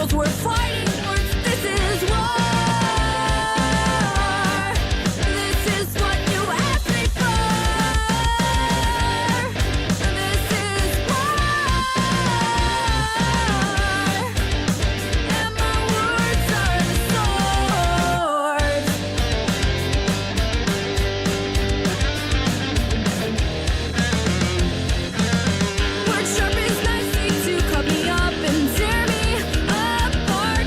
worlds we're fighting towards. This is war. This is what you asked me for. This is war. And my words are the sword. Word sharp is nice to cut me up and tear me apart.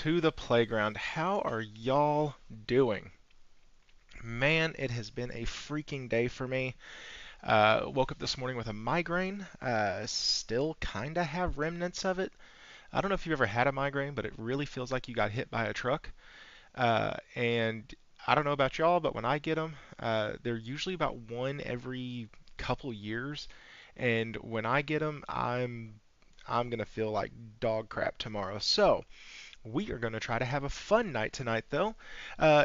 to the playground. How are y'all doing? Man, it has been a freaking day for me. Woke up this morning with a migraine. Still kind of have remnants of it. I don't know if you've ever had a migraine, but it really feels like you got hit by a truck. And I don't know about y'all, but when I get them, they're usually about one every couple years. And when I get them, I'm gonna feel like dog crap tomorrow. So we are going to try to have a fun night tonight, though.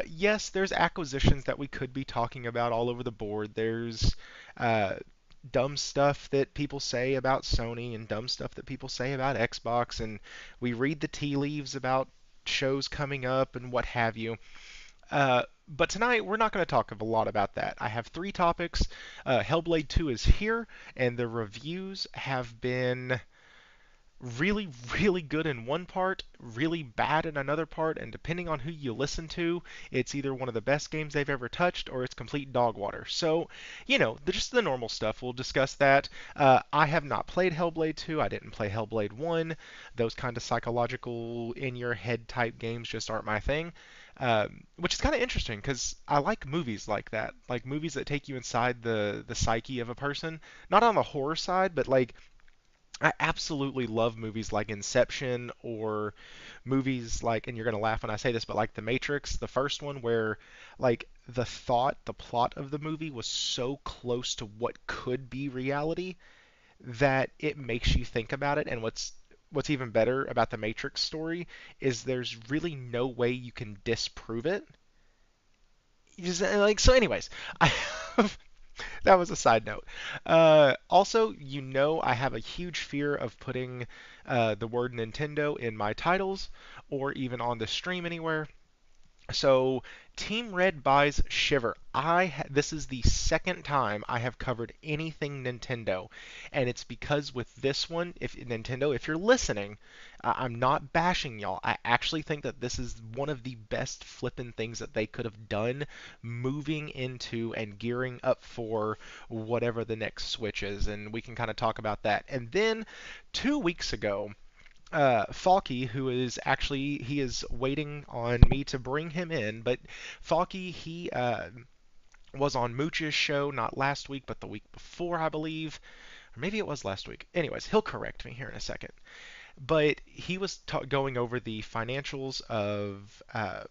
Yes, there's acquisitions that we could be talking about all over the board. There's uh, dumb stuff that people say about Sony and dumb stuff that people say about Xbox, and we read the tea leaves about shows coming up and what have you. But tonight we're not going to talk a lot about that. I have three topics. Hellblade 2 is here, and the reviews have been really, really good in one part, really bad in another part, and depending on who you listen to, it's either one of the best games they've ever touched or it's complete dog water. So, just the normal stuff. We'll discuss that. I have not played Hellblade 2. I didn't play Hellblade 1. Those kind of psychological, in your head type games just aren't my thing. Which is kind of interesting because I like movies like that, like movies that take you inside the psyche of a person. Not on the horror side, but like I absolutely love movies like Inception or movies like, and you're going to laugh when I say this, but like The Matrix, the first one, where like the plot of the movie was so close to what could be reality that it makes you think about it. And what's even better about the Matrix story is there's really no way you can disprove it. Like so, anyways, I that was a side note. Also, I have a huge fear of putting the word Nintendo in my titles or even on the stream anywhere. So, Team Red buys Shiver. This is the second time I have covered anything Nintendo, and it's because with this one, if Nintendo, if you're listening, I'm not bashing y'all. I actually think that this is one of the best flippin' things that they could have done, moving into and gearing up for whatever the next Switch is, and we can kind of talk about that. And then 2 weeks ago, Falky, who is actually he is waiting on me to bring him in, but Falky he was on Mooch's show not last week but the week before, I believe, or maybe it was last week. Anyways, he'll correct me here in a second. But he was going over the financials of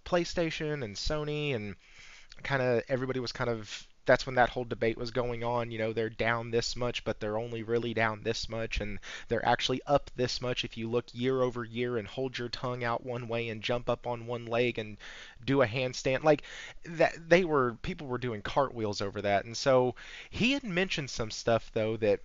PlayStation and Sony, and kind of everybody was kind of that's when that whole debate was going on. They're down this much, but they're only really down this much, and they're actually up this much if you look year over year and hold your tongue out one way and jump up on one leg and do a handstand. Like that, people were doing cartwheels over that. And so he had mentioned some stuff though that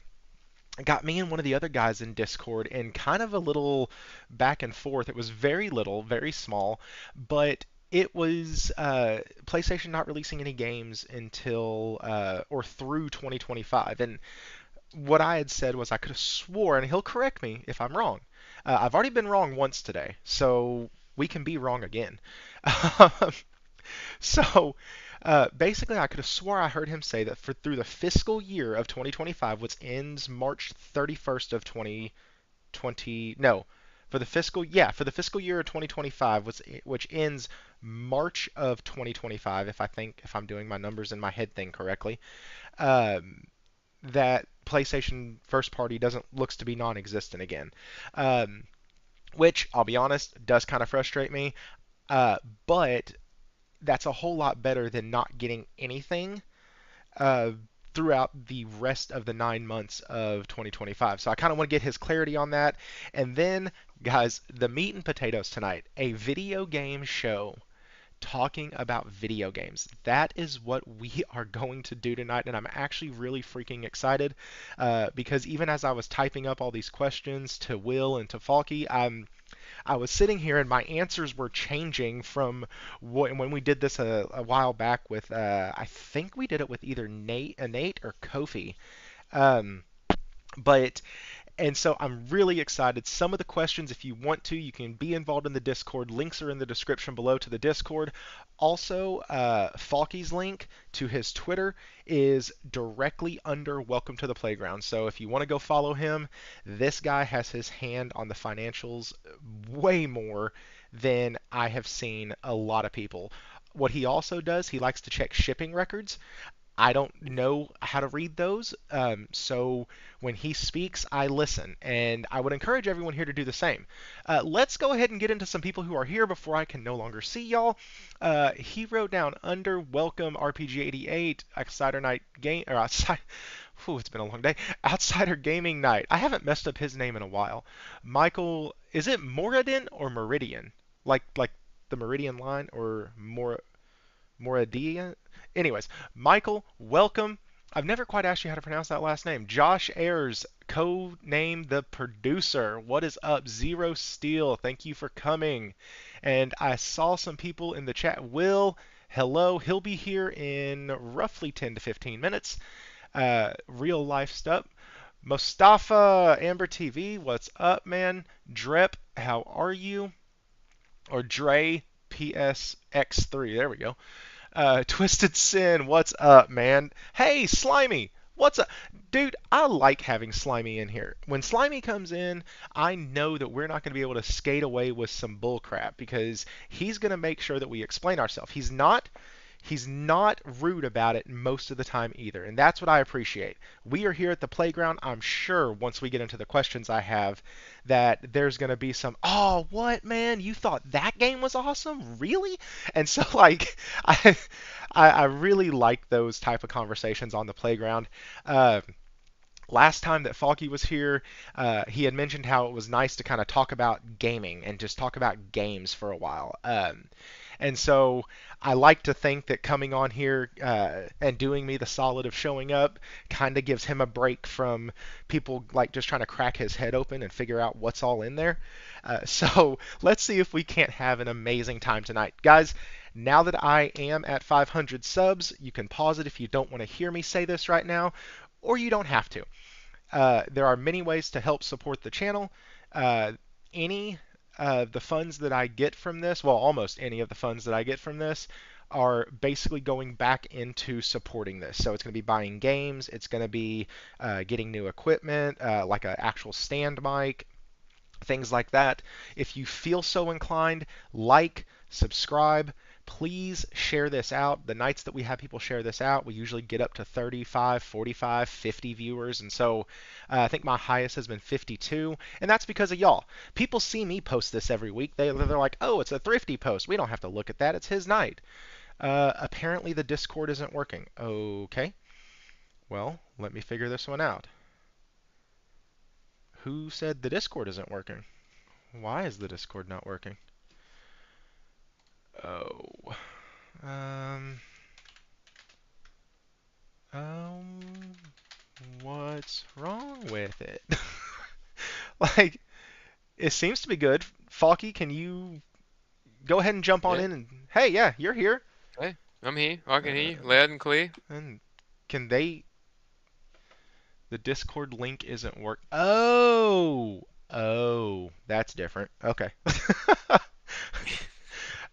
got me and one of the other guys in Discord in kind of a little back and forth. It was very little, very small, but it was PlayStation not releasing any games until or through 2025. And what I had said was I could have swore, and he'll correct me if I'm wrong. I've already been wrong once today, so we can be wrong again. So basically, I could have swore I heard him say that for through the fiscal year of 2025, which ends March 31st of 2020, no, for the fiscal year of 2025, which ends March of 2025, if I'm doing my numbers in my head thing correctly, um, that PlayStation first party doesn't looks to be non-existent again. Um, which I'll be honest does kind of frustrate me. But that's a whole lot better than not getting anything uh, throughout the rest of the 9 months of 2025. So I kind of want to get his clarity on that. And then, guys, the meat and potatoes tonight, a video game show talking about video games. That is what we are going to do tonight, and I'm actually really freaking excited because even as I was typing up all these questions to Will and to Falky, I was sitting here and my answers were changing from when we did this a while back with I think we did it with either Nate or Kofi. Um, but and so I'm really excited. Some of the questions, if you want to, you can be involved in the Discord. Links are in the description below to the Discord. Also, Falky's link to his Twitter is directly under Welcome to the Playground. So if you want to go follow him, this guy has his hand on the financials way more than I have seen a lot of people. What he also does, he likes to check shipping records. I don't know how to read those. So when he speaks, I listen. And I would encourage everyone here to do the same. Let's go ahead and get into some people who are here before I can no longer see y'all. He wrote down under welcome RPG 88, Outsider Night Game, or outside. Whew, it's been a long day. Outsider Gaming Night. I haven't messed up his name in a while. Michael, is it Moradin or Meridian? Like the Meridian line or Moradia? Anyways, Michael, welcome. I've never quite asked you how to pronounce that last name. Josh Ayers, code name the producer. What is up? Zero Steel, thank you for coming. And I saw some people in the chat. Will, hello. He'll be here in roughly 10 to 15 minutes. Real life stuff. Mustafa, Amber TV, what's up, man? Drep, how are you? Or Dre, PSX3, there we go. Twisted Sin, what's up, man? Hey, Slimy, what's up? Dude, I like having Slimy in here. When Slimy comes in, I know that we're not going to be able to skate away with some bullcrap because he's going to make sure that we explain ourselves. He's not rude about it most of the time either, and that's what I appreciate. We are here at the playground. I'm sure once we get into the questions I have that there's going to be some, oh, what, man? You thought that game was awesome? Really? And so, like, I, I really like those type of conversations on the playground. Uh, Last time that Falky was here, he had mentioned how it was nice to kind of talk about gaming and just talk about games for a while. And so I like to think that coming on here and doing me the solid of showing up kind of gives him a break from people like just trying to crack his head open and figure out what's all in there. So let's see if we can't have an amazing time tonight. Guys, now that I am at 500 subs, you can pause it if you don't want to hear me say this right now, or you don't have to. There are many ways to help support the channel. Uh, any of the funds that I get from this, well, almost any of the funds that I get from this, are basically going back into supporting this. So it's going to be buying games, it's going to be getting new equipment, like an actual stand mic, things like that. If you feel so inclined, like, subscribe. Please share this out. The nights that we have people share this out, we usually get up to 35, 45, 50 viewers. And so I think my highest has been 52. And that's because of y'all. People see me post this every week. They're like, oh, it's a thrifty post. We don't have to look at that. It's his night. Apparently the Discord isn't working. Okay. Well, let me figure this one out. Who said the Discord isn't working? Why is the Discord not working? Oh. Um. Um. What's wrong with it? Like, it seems to be good. Falky, can you go ahead and jump on Yeah. in and hey, yeah, you're here. Hey, I'm here. I can hear you Uh, loud and clear. and can they? The Discord link isn't work. Oh, that's different. Okay.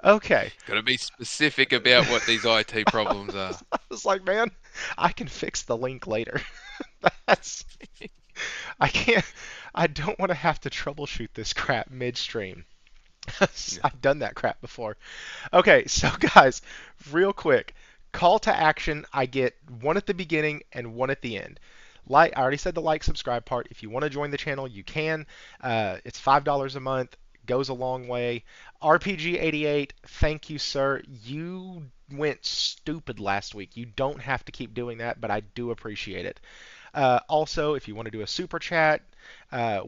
Okay. Got to be specific about what these IT problems are. I was like, man, I can fix the link later. That's I can't. I don't want to have to troubleshoot this crap midstream. Yeah. I've done that crap before. Okay, so guys, real quick, call to action. I get one at the beginning and one at the end. Like I already said, the like, subscribe part. If you want to join the channel, you can. It's $5 a month. Goes a long way. RPG 88, thank you, sir. You went stupid last week. You don't have to keep doing that, but I do appreciate it. Also, if you want to do a super chat,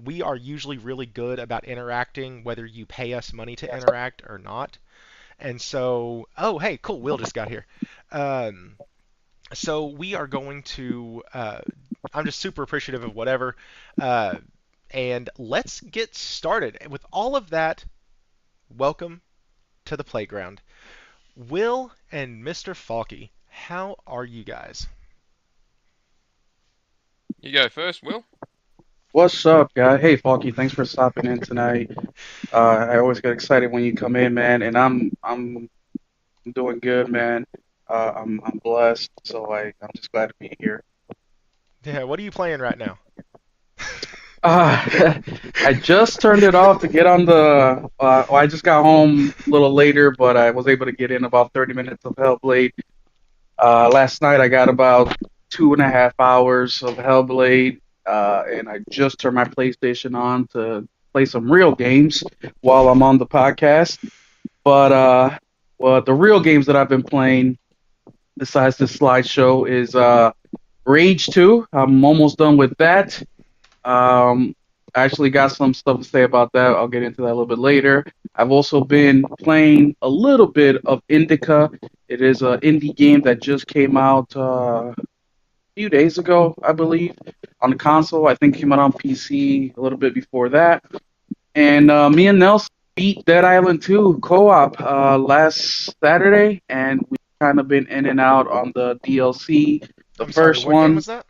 we are usually really good about interacting, whether you pay us money to interact or not. And so, oh, hey, cool, Will just got here. So we are going to, I'm just super appreciative of whatever. Uh, and let's get started. With all of that, welcome to the playground. Will and Mr. Falky, how are you guys? You go first, Will. What's up, guy? Hey, Falky, thanks for stopping in tonight. I always get excited when you come in, man, and I'm doing good, man. I'm blessed, so I'm just glad to be here. Yeah, what are you playing right now? I just turned it off to get on the. Well, I just got home a little later, but I was able to get in about 30 minutes of Hellblade. Last night I got about 2.5 hours of Hellblade, and I just turned my PlayStation on to play some real games while I'm on the podcast. But well, the real games that I've been playing besides this slideshow is Rage 2. I'm almost done with that. I actually got some stuff to say about that. I'll get into that a little bit later. I've also been playing a little bit of Indica. It is an indie game that just came out a few days ago, I believe, on the console. I think it came out on PC a little bit before that. And me and Nelson beat Dead Island 2 co-op last Saturday, and we've kind of been in and out on the DLC. The I'm sorry, first what game one, was that?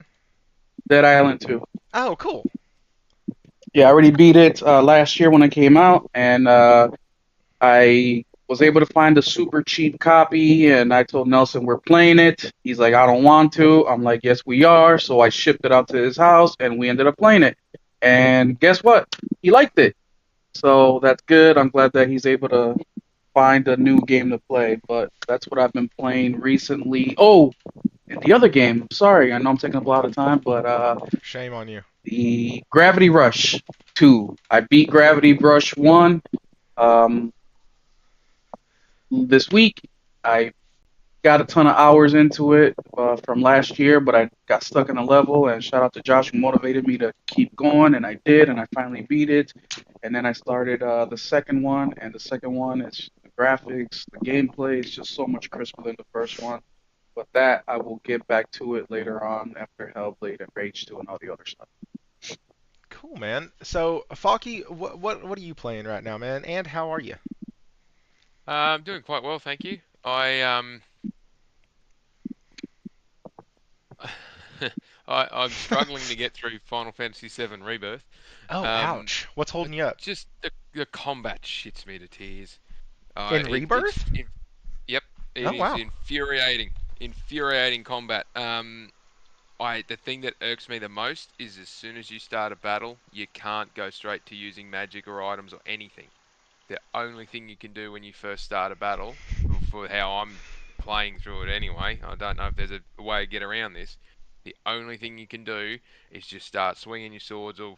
Dead Island 2. Oh, cool. Yeah, I already beat it last year when it came out, and I was able to find a super cheap copy. And I told Nelson we're playing it. He's like, I don't want to. I'm like, yes, we are. So I shipped it out to his house, and we ended up playing it. And guess what? He liked it. So that's good. I'm glad that he's able to find a new game to play. But that's what I've been playing recently. Oh, and the other game. Sorry, I know I'm taking up a lot of time, but Shame on you. the Gravity Rush 2. I beat Gravity Rush 1 um, this week. I got a ton of hours into it from last year, but I got stuck in a level. And shout out to Josh who motivated me to keep going, and I did, and I finally beat it. And then I started the second one, and the second one is the graphics, the gameplay is just so much crisper than the first one. But that I will get back to it later on after Hellblade and Rage 2 and all the other stuff. Cool, man. So, Falky, what are you playing right now, man? And how are you? I'm doing quite well, thank you. I'm struggling to get through Final Fantasy VII Rebirth. Oh, Um, ouch. What's it holding you up? just the combat shits me to tears. In Rebirth? Yep, Oh, it is wow. infuriating combat. The thing that irks me the most is as soon as you start a battle, you can't go straight to using magic or items or anything. The only thing you can do when you first start a battle, for how I'm playing through it anyway, I don't know if there's a way to get around this. The only thing you can do is just start swinging your swords or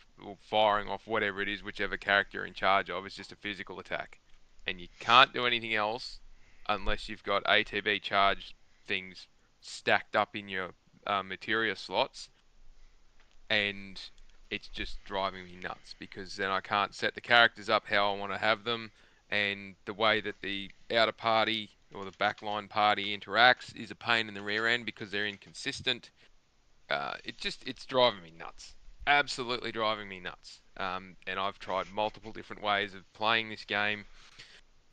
firing off whatever it is, whichever character you're in charge of. It's just a physical attack. And you can't do anything else unless you've got ATB charge things stacked up in your materia slots, and it's just driving me nuts because then I can't set the characters up how I want to have them, and the way that the outer party or the backline party interacts is a pain in the rear end because they're inconsistent. It's driving me nuts. Absolutely driving me nuts. And I've tried multiple different ways of playing this game.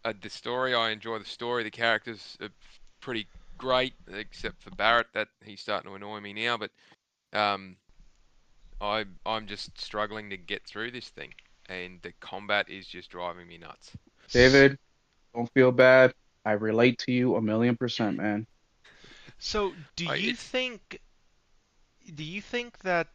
The story, I enjoy the story. The characters are pretty great, except for Barrett. That he's starting to annoy me now. But um, I'm just struggling to get through this thing, and the combat is just driving me nuts. S- David, don't feel bad. I relate to you 1,000,000%, man. So, It's do you think that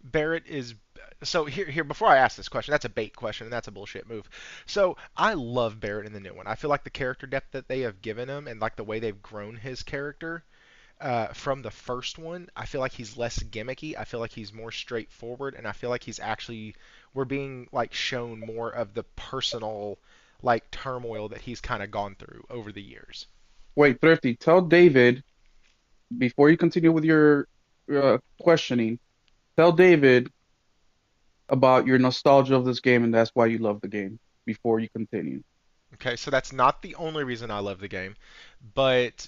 Barrett is so here before I ask this question, that's a bait question and that's a bullshit move. So I love Barrett in the new one. I feel like the character depth that they have given him and like the way they've grown his character from the first one, I feel like he's less gimmicky. I feel like he's more straightforward, and I feel like he's actually we're being like shown more of the personal like turmoil that he's kind of gone through over the years. Wait, Thrifty, tell David, before you continue with your questioning, tell David about your nostalgia of this game and that's why you love the game before you continue. Okay, so that's not the only reason I love the game, but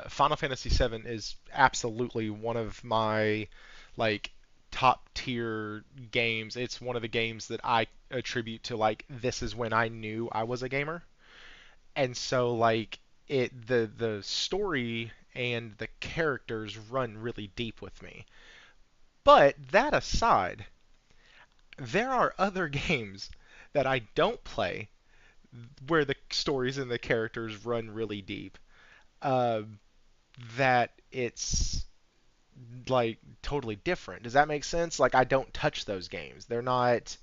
Final Fantasy VII is absolutely one of my like top tier games. It's one of the games that I attribute to like this is when I knew I was a gamer. And so like the story and the characters run really deep with me. But that aside, there are other games that I don't play where the stories and the characters run really deep. Uh, that it's like totally different. Does that make sense? Like I don't touch those games. They're not.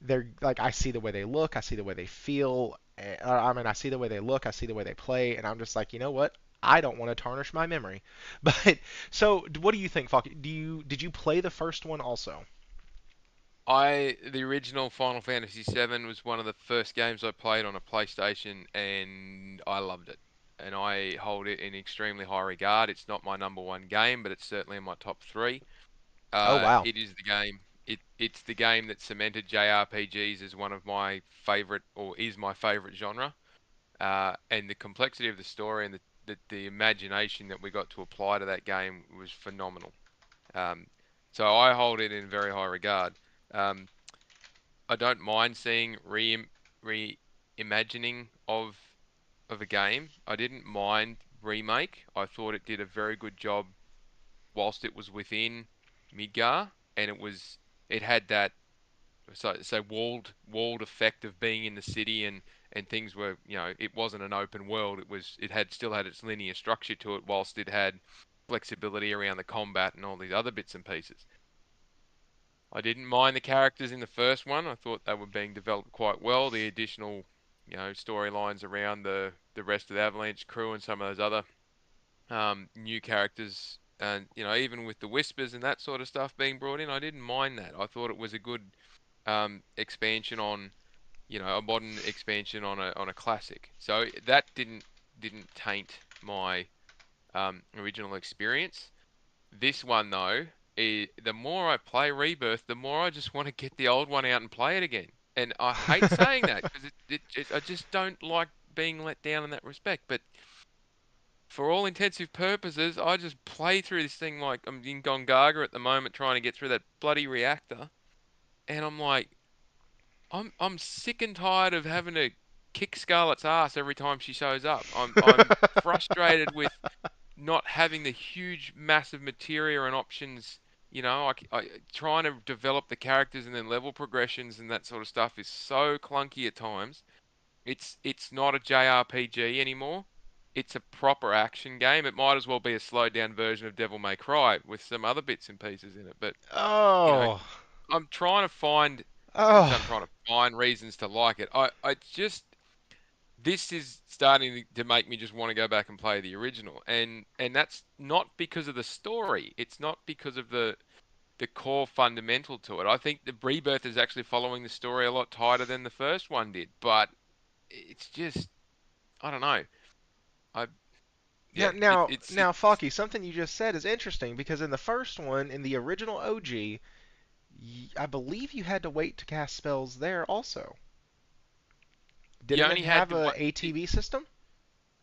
They're like I see the way they look, I see the way they feel. I mean, I see the way they look, I see the way they play, and I'm just like, you know what? I don't want to tarnish my memory. But so, what do you think, Falk? Did you play the first one also? The original Final Fantasy VII was one of the first games I played on a PlayStation, and I loved it. And I hold it in extremely high regard. It's not my number one game, but it's certainly in my top three. Oh wow. It is the game. It's the game that cemented JRPGs as one of my favorite, or is my favorite genre. And the complexity of the story and the imagination that we got to apply to that game was phenomenal. Um, so I hold it in very high regard. Um, I don't mind seeing reimagining of a game. I didn't mind remake. I thought it did a very good job whilst it was within Midgar, and it had that walled effect of being in the city, and things were, it wasn't an open world. It had still had its linear structure to it whilst it had flexibility around the combat and all these other bits and pieces. I didn't mind the characters in the first one. I thought they were being developed quite well. The additional, storylines around the rest of the Avalanche crew and some of those other new characters, and even with the whispers and that sort of stuff being brought in, I didn't mind that. I thought it was a good expansion on, a modern expansion on a classic. So that didn't taint my original experience. This one though, the more I play Rebirth, the more I just want to get the old one out and play it again. And I hate saying that because I just don't like being let down in that respect. But for all intensive purposes, I just play through this thing like I'm in Gongaga at the moment trying to get through that bloody reactor, and I'm like, I'm sick and tired of having to kick Scarlett's ass every time she shows up. I'm frustrated with not having the huge, massive materia and options. Trying to develop the characters and then level progressions and that sort of stuff is so clunky at times. It's not a JRPG anymore. It's a proper action game. It might as well be a slowed down version of Devil May Cry with some other bits and pieces in it. But you know, Oh. I'm trying to find. I wouldn't say I'm Oh. trying to find reasons to like it. I just this is starting to make me just want to go back and play the original, and that's not because of the story. It's not because of the core fundamental to it. I think the Rebirth is actually following the story a lot tighter than the first one did, but it's just I don't know. I Now, yeah, now, it's now, Falky, something you just said is interesting because in the first one, in the original OG, I believe you had to wait to cast spells there also. you Didn't it only had have to a wait. ATV system?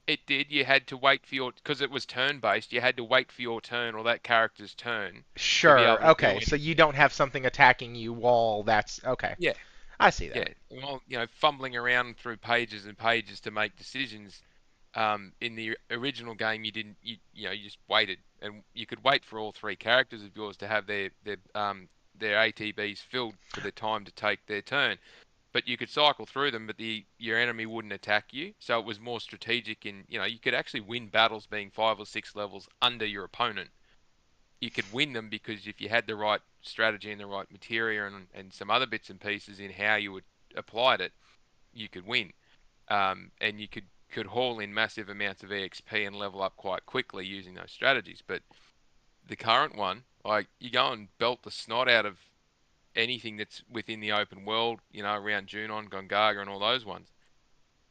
It did. You had to wait for your because it was turn based. You had to wait for your turn or that character's turn to be able Sure. to do Okay. So you anything. don't have something attacking you while that's okay. Yeah, I see yeah. that. Well, fumbling around through pages and pages to make decisions. In the original game, you didn't. You just waited, and you could wait for all three characters of yours to have their ATBs filled for the time to take their turn. But you could cycle through them, but the your enemy wouldn't attack you. So it was more strategic, and you could actually win battles being 5 or 6 levels under your opponent. You could win them because if you had the right strategy and the right materia and some other bits and pieces in how you would applied it, you could win. And you could haul in massive amounts of EXP and level up quite quickly using those strategies. But the current one, like you go and belt the snot out of anything that's within the open world, around Junon, Gongaga, and all those ones.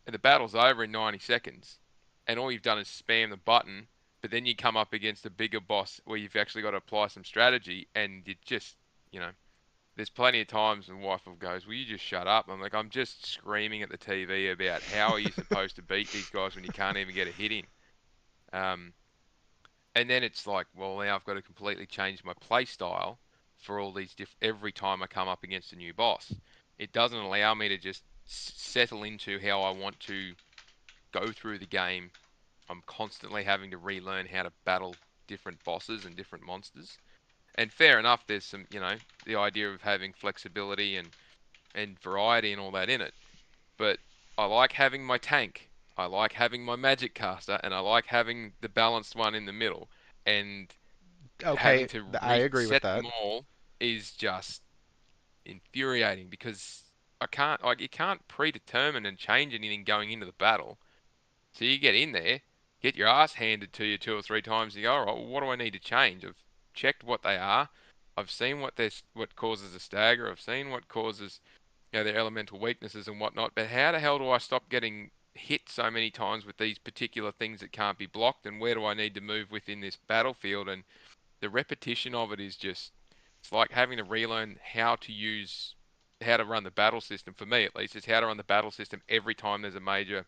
And the battle's over in 90 seconds, and all you've done is spam the button. But then you come up against a bigger boss where you've actually got to apply some strategy, and you just, you know, there's plenty of times when wife goes, "Will you just shut up?" I'm like, I'm just screaming at the TV about how are you supposed to beat these guys when you can't even get a hit in. Um, and then it's like, well, now I've got to completely change my play style for all these every time I come up against a new boss. It doesn't allow me to just settle into how I want to go through the game. I'm constantly having to relearn how to battle different bosses and different monsters. And fair enough, there's some, the idea of having flexibility and variety and all that in it. But I like having my tank. I like having my magic caster, and I like having the balanced one in the middle. And Okay, having to I agree with reset that. them all is just infuriating because I can't like you can't predetermine and change anything going into the battle. So you get in there, get your ass handed to you two or three times, and you go, all right, well, what do I need to change? I've checked what they are. I've seen what causes a stagger. I've seen what causes their elemental weaknesses and whatnot. But how the hell do I stop getting hit so many times with these particular things that can't be blocked? And where do I need to move within this battlefield? And the repetition of it is just it's like having to relearn how to run the battle system for me at least. It's how to run the battle system every time there's a major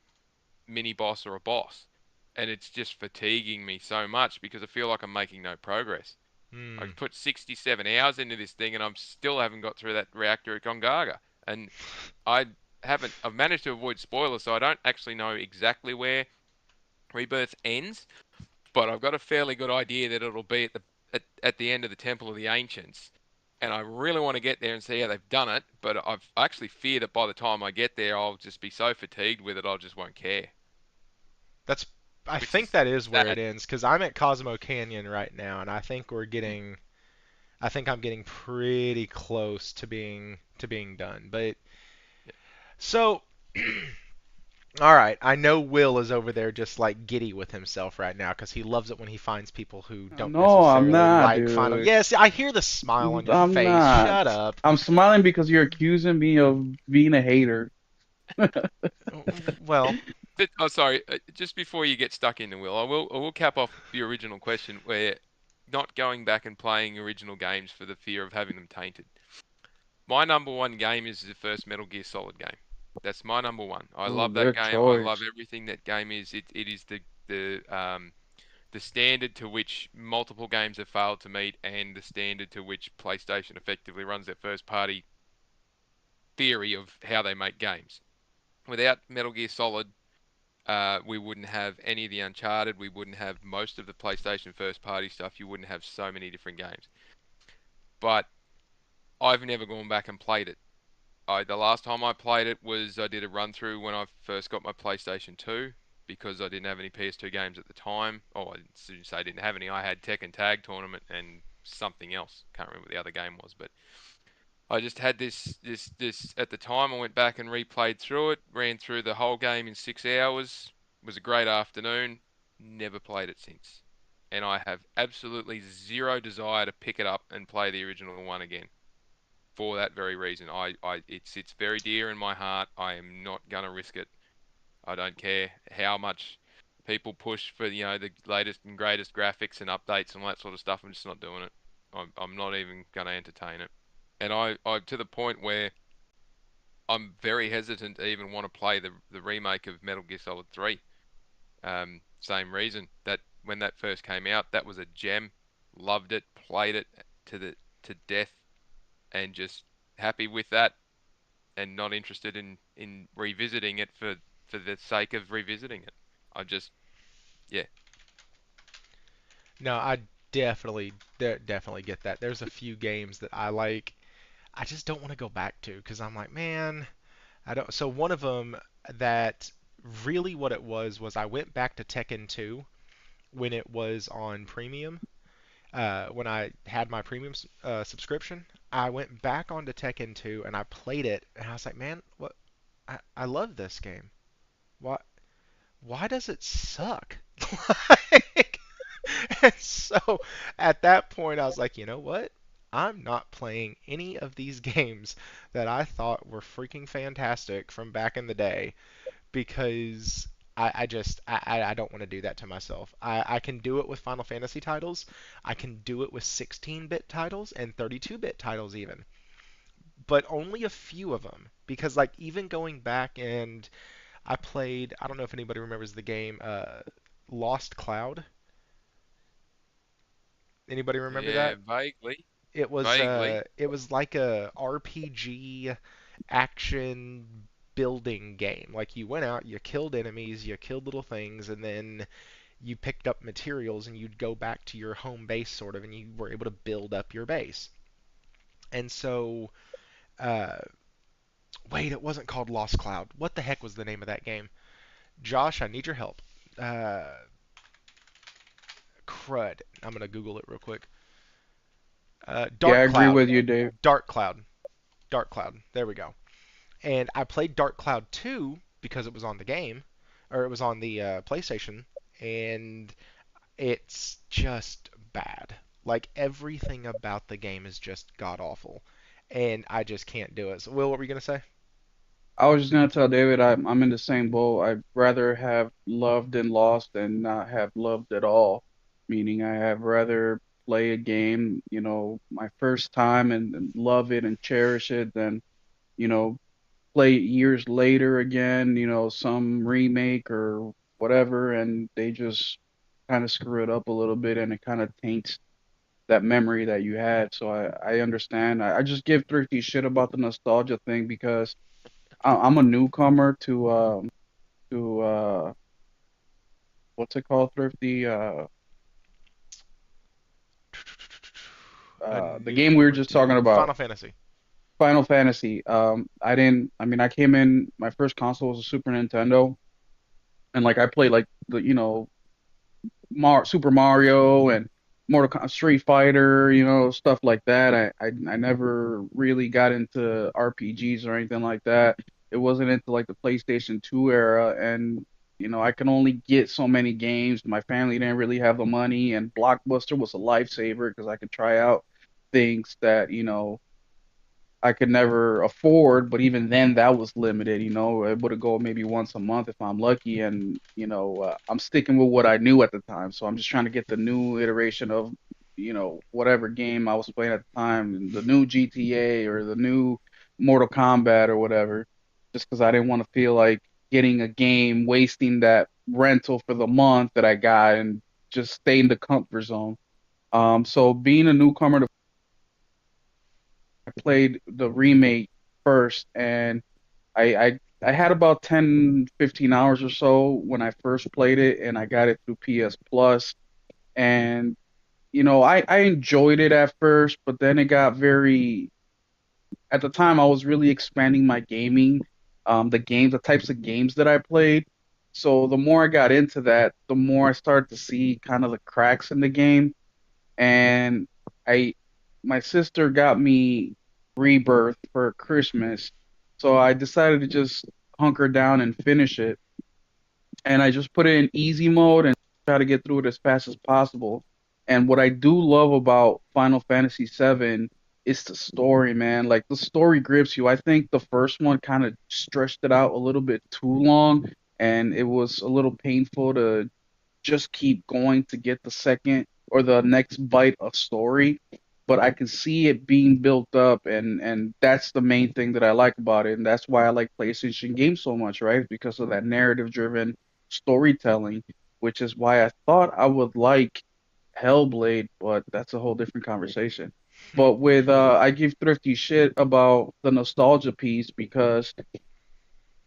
mini boss or a boss. And it's just fatiguing me so much because I feel like I'm making no progress. Hmm. I've put 67 hours into this thing and I'm still haven't got through that reactor at Gongaga. And I've managed to avoid spoilers, so I don't actually know exactly where Rebirth ends, but I've got a fairly good idea that it'll be at the end of the Temple of the Ancients. And I really want to get there and see how they've done it, but I actually fear that by the time I get there, I'll just be so fatigued with it, I just won't care, That's I which think is that is where it sad. ends because I'm at Cosmo Canyon right now, and I think I'm getting pretty close to being done. But so all right, I know Will is over there just like giddy with himself right now because he loves it when he finds people who don't No, I'm necessarily not, like Final. dude. Yes, I hear the smile on your I'm face. not. Shut up. I'm smiling because you're accusing me of being a hater. Well, Oh, sorry. Just before you get stuck into Will, I will cap off the original question where not going back and playing original games for the fear of having them tainted. My number one game is the first Metal Gear Solid game. That's my number one. I Oh, love that good game. I love choice. everything that game is. It is the standard to which multiple games have failed to meet, and the standard to which PlayStation effectively runs their first party theory of how they make games. Without Metal Gear Solid, we wouldn't have any of the Uncharted. We wouldn't have most of the PlayStation first party stuff. You wouldn't have so many different games. But I've never gone back and played it. The last time I played it was I did a run through when I first got my PlayStation 2 because I didn't have any PS2 games at the time. Oh, I didn't say I didn't have any. I had Tekken Tag Tournament and something else. Can't remember what the other game was, but I just had this at the time. I went back and replayed through it, ran through the whole game in 6 hours. It was a great afternoon. Never played it since, and I have absolutely zero desire to pick it up and play the original one again. For that very reason, it sits very dear in my heart. I am not gonna risk it. I don't care how much people push for the latest and greatest graphics and updates and all that sort of stuff. I'm just not doing it. I'm not even gonna entertain it. And I to the point where I'm very hesitant to even want to play the remake of Metal Gear Solid 3. Same reason that when that first came out, that was a gem. Loved it, played it to death, and just happy with that, and not interested in revisiting it for the sake of revisiting it. I just yeah no, I definitely get that. There's a few games that I like. I just don't want to go back to because I'm like, man, I don't. So one of them that really what it was I went back to Tekken 2 when it was on premium. When I had my premium subscription, I went back onto Tekken 2 and I played it, and I was like, man, what? I love this game. Why why does it suck? Like, and so at that point, I was like, you know what? I'm not playing any of these games that I thought were freaking fantastic from back in the day because I don't want to do that to myself. I can do it with Final Fantasy titles. I can do it with 16-bit titles and 32-bit titles even, but only a few of them because like even going back and I played, I don't know if anybody remembers the game Lost Cloud. Anybody remember yeah that? vaguely It vaguely it was like a RPG action building game. Like you went out, you killed enemies, you killed little things, and then you picked up materials and you'd go back to your home base sort of, and you were able to build up your base. And so, uh, wait, it wasn't called Lost Cloud. What the heck was the name of that game? Josh, I need your help. Uh, crud. I'm gonna Google it real quick. Yeah, I Dark agree Cloud, with you, Dave. Dark Cloud, Dark Cloud. There we go. And I played Dark Cloud 2 because it was on the game, or it was on the PlayStation, and it's just bad. Like everything about the game is just god awful, and I just can't do it. So, Will, what were you gonna say? I was just gonna tell David I'm in the same boat. I'd rather have loved and lost than not have loved at all. Meaning I have rather play a game, my first time and love it and cherish it than, you know, play it years later again, some remake or whatever, and they just kind of screw it up a little bit and it kind of taints that memory that you had. So I understand. I just give Thrifty shit about the nostalgia thing because I'm a newcomer to what's it called, Thrifty? A The game we were newcomer just talking to about, Final Fantasy. Final Fantasy. I mean, I came in, my first console was a Super Nintendo, and like I played like Super Mario and Street Fighter, stuff like that. I never really got into RPGs or anything like that. It wasn't into like the PlayStation 2 era, and I can only get so many games. My family didn't really have the money, and Blockbuster was a lifesaver because I could try out things that I could never afford, but even then that was limited, able to go maybe once a month if I'm lucky, and I'm sticking with what I knew at the time, so I'm just trying to get the new iteration of whatever game I was playing at the time, the new GTA or the new Mortal Kombat or whatever, just because I didn't want to feel like getting a game, wasting that rental for the month that I got, and just stay in the comfort zone. So being a newcomer to I played the remake first, and I had about 10, 15 hours or so when I first played it, and I got it through PS Plus. And I enjoyed it at first, but then it got very. At the time, I was really expanding my gaming, the types of games that I played. So the more I got into that, the more I started to see kind of the cracks in the game, and I my sister got me Rebirth for Christmas, so I decided to just hunker down and finish it. And I just put it in easy mode and try to get through it as fast as possible. And what I do love about Final Fantasy VII is the story, man. Like the story grips you. I think the first one kind of stretched it out a little bit too long, and it was a little painful to just keep going to get the second or the next bite of story, but I can see it being built up, and that's the main thing that I like about it, and that's why I like PlayStation games so much, right? Because of that narrative driven storytelling, which is why I thought I would like Hellblade, but that's a whole different conversation. But with I give Thrifty shit about the nostalgia piece because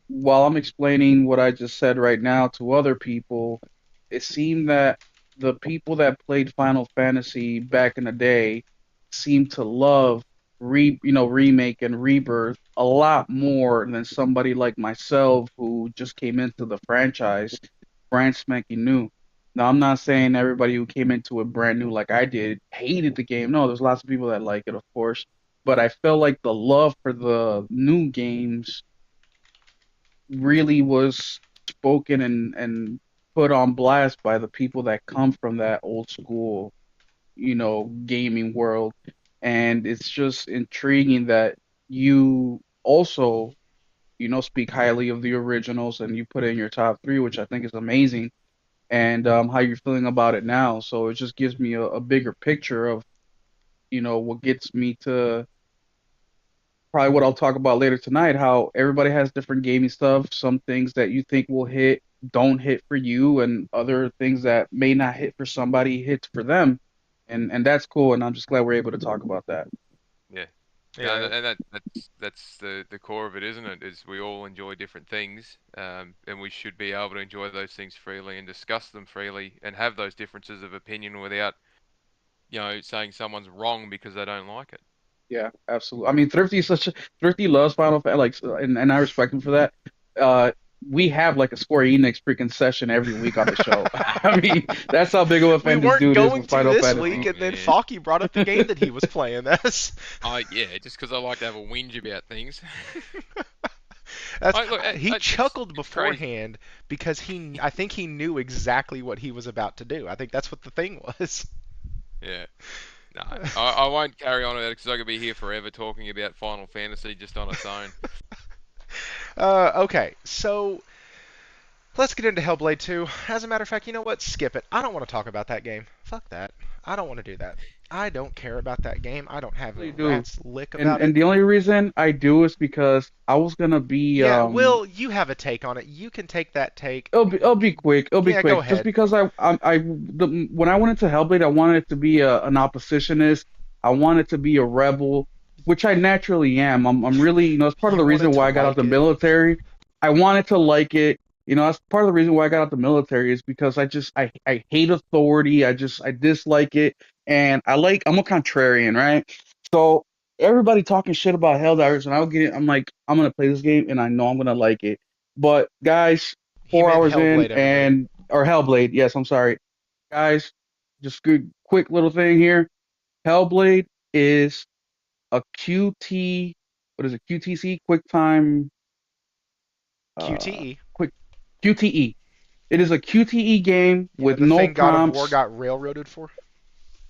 while I'm explaining what I just said right now to other people, it seemed that the people that played Final Fantasy back in the day seemed to love remake and rebirth a lot more than somebody like myself who just came into the franchise brand spanking new. Now, I'm not saying everybody who came into it brand new like I did hated the game. No, there's lots of people that like it, of course, but I felt like the love for the new games really was spoken and put on blast by the people that come from that old school, gaming world. And it's just intriguing that you also, speak highly of the originals and you put it in your top three, which I think is amazing, and how you're feeling about it now. So it just gives me a bigger picture of, what gets me to probably what I'll talk about later tonight, how everybody has different gaming stuff. Some things that you think will hit don't hit for you, and other things that may not hit for somebody hits for them. And that's cool, and I'm just glad we're able to talk about that. Yeah. No, Yeah, and that's the core of it, isn't it? Is we all enjoy different things, and we should be able to enjoy those things freely and discuss them freely and have those differences of opinion without, saying someone's wrong because they don't like it. Yeah, absolutely. I mean, Thrifty loves Final Fantasy, like, and I respect him for that. we have like a Square Enix freaking session every week on the show. I mean, that's how big of a We fan this weren't dude is going with to Final this week, Fantasy. Oh and then man. Falky brought up the game that he was playing. That's Yeah, just because I like to have a whinge about things. that's Look, he chuckled it's crazy. beforehand because I think he knew exactly what he was about to do. I think that's what the thing was. Yeah. No, I won't carry on with it because I could be here forever talking about Final Fantasy just on its own. Okay, so let's get into Hellblade 2. As a matter of fact, you know what? Skip it. I don't want to talk about that game. Fuck that. I don't want to do that. I don't care about that game. I don't have a Really do. rat's lick And about it. the only reason I do is because I was gonna be Yeah, Will, you have a take on it. You can take that take. it'll be quick. It'll be Yeah, go quick. Just ahead. because when I went into Hellblade, I wanted it to be an oppositionist. I wanted to be a rebel, which I naturally am. I'm really, it's part of You the reason wanted to why I got out the like it. military. I wanted to like it. That's part of the reason why I got out the military is because I hate authority. I dislike it, and I'm a contrarian, right? So everybody talking shit about Helldivers, and I'm like, I'm gonna play this game, and I know I'm gonna like it. But guys, He four meant hours in, Hellblade, everybody. and or Hellblade, yes, I'm sorry, guys. Just good, quick little thing here. Hellblade is a QT. What is it? QTC, uh, QTE. quick QTE. It is a QTE game You know with the no thing God of War prompts. got railroaded for?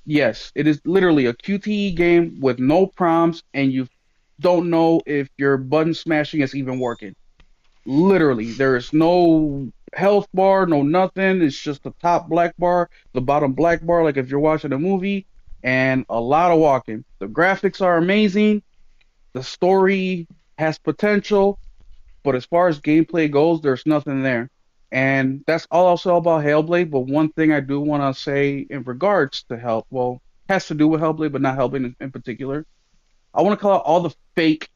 Yes, it is literally a QTE game with no prompts, and you don't know if your button smashing is even working. Literally, there is no health bar, no nothing. It's just the top black bar, the bottom black bar, like if you're watching a movie, and a lot of walking. The graphics are amazing. The story has potential, but as far as gameplay goes, there's nothing there. And that's all I'll say about Hellblade. But one thing I do want to say in regards to well, has to do with Hellblade, but not Hellblade in particular. I want to call out all the fake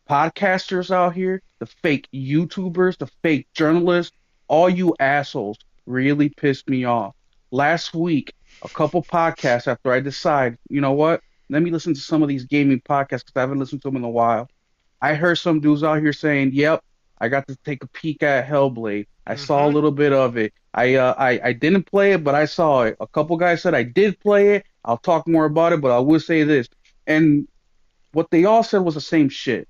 podcasters out here, the fake YouTubers, the fake journalists, all you assholes really pissed me off. Last week, a couple podcasts after I decide, you know what? Let me listen to some of these gaming podcasts because I haven't listened to them in a while. I heard some dudes out here saying, "Yep, I got to take a peek at Hellblade. I saw a Mm-hmm. little bit of it. I didn't play it, but I saw it. A couple guys said I did play it. I'll talk more about it, but I will say this." And what they all said was the same shit.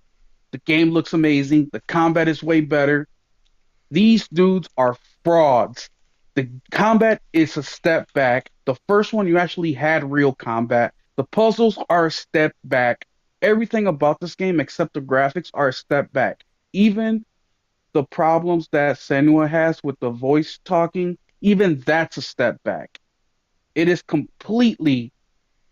The game looks amazing. The combat is way better. These dudes are frauds. The combat is a step back. The first one, you actually had real combat. The puzzles are a step back. Everything about this game, except the graphics, are a step back. Even the problems that Senua has with the voice talking, even that's a step back. It is completely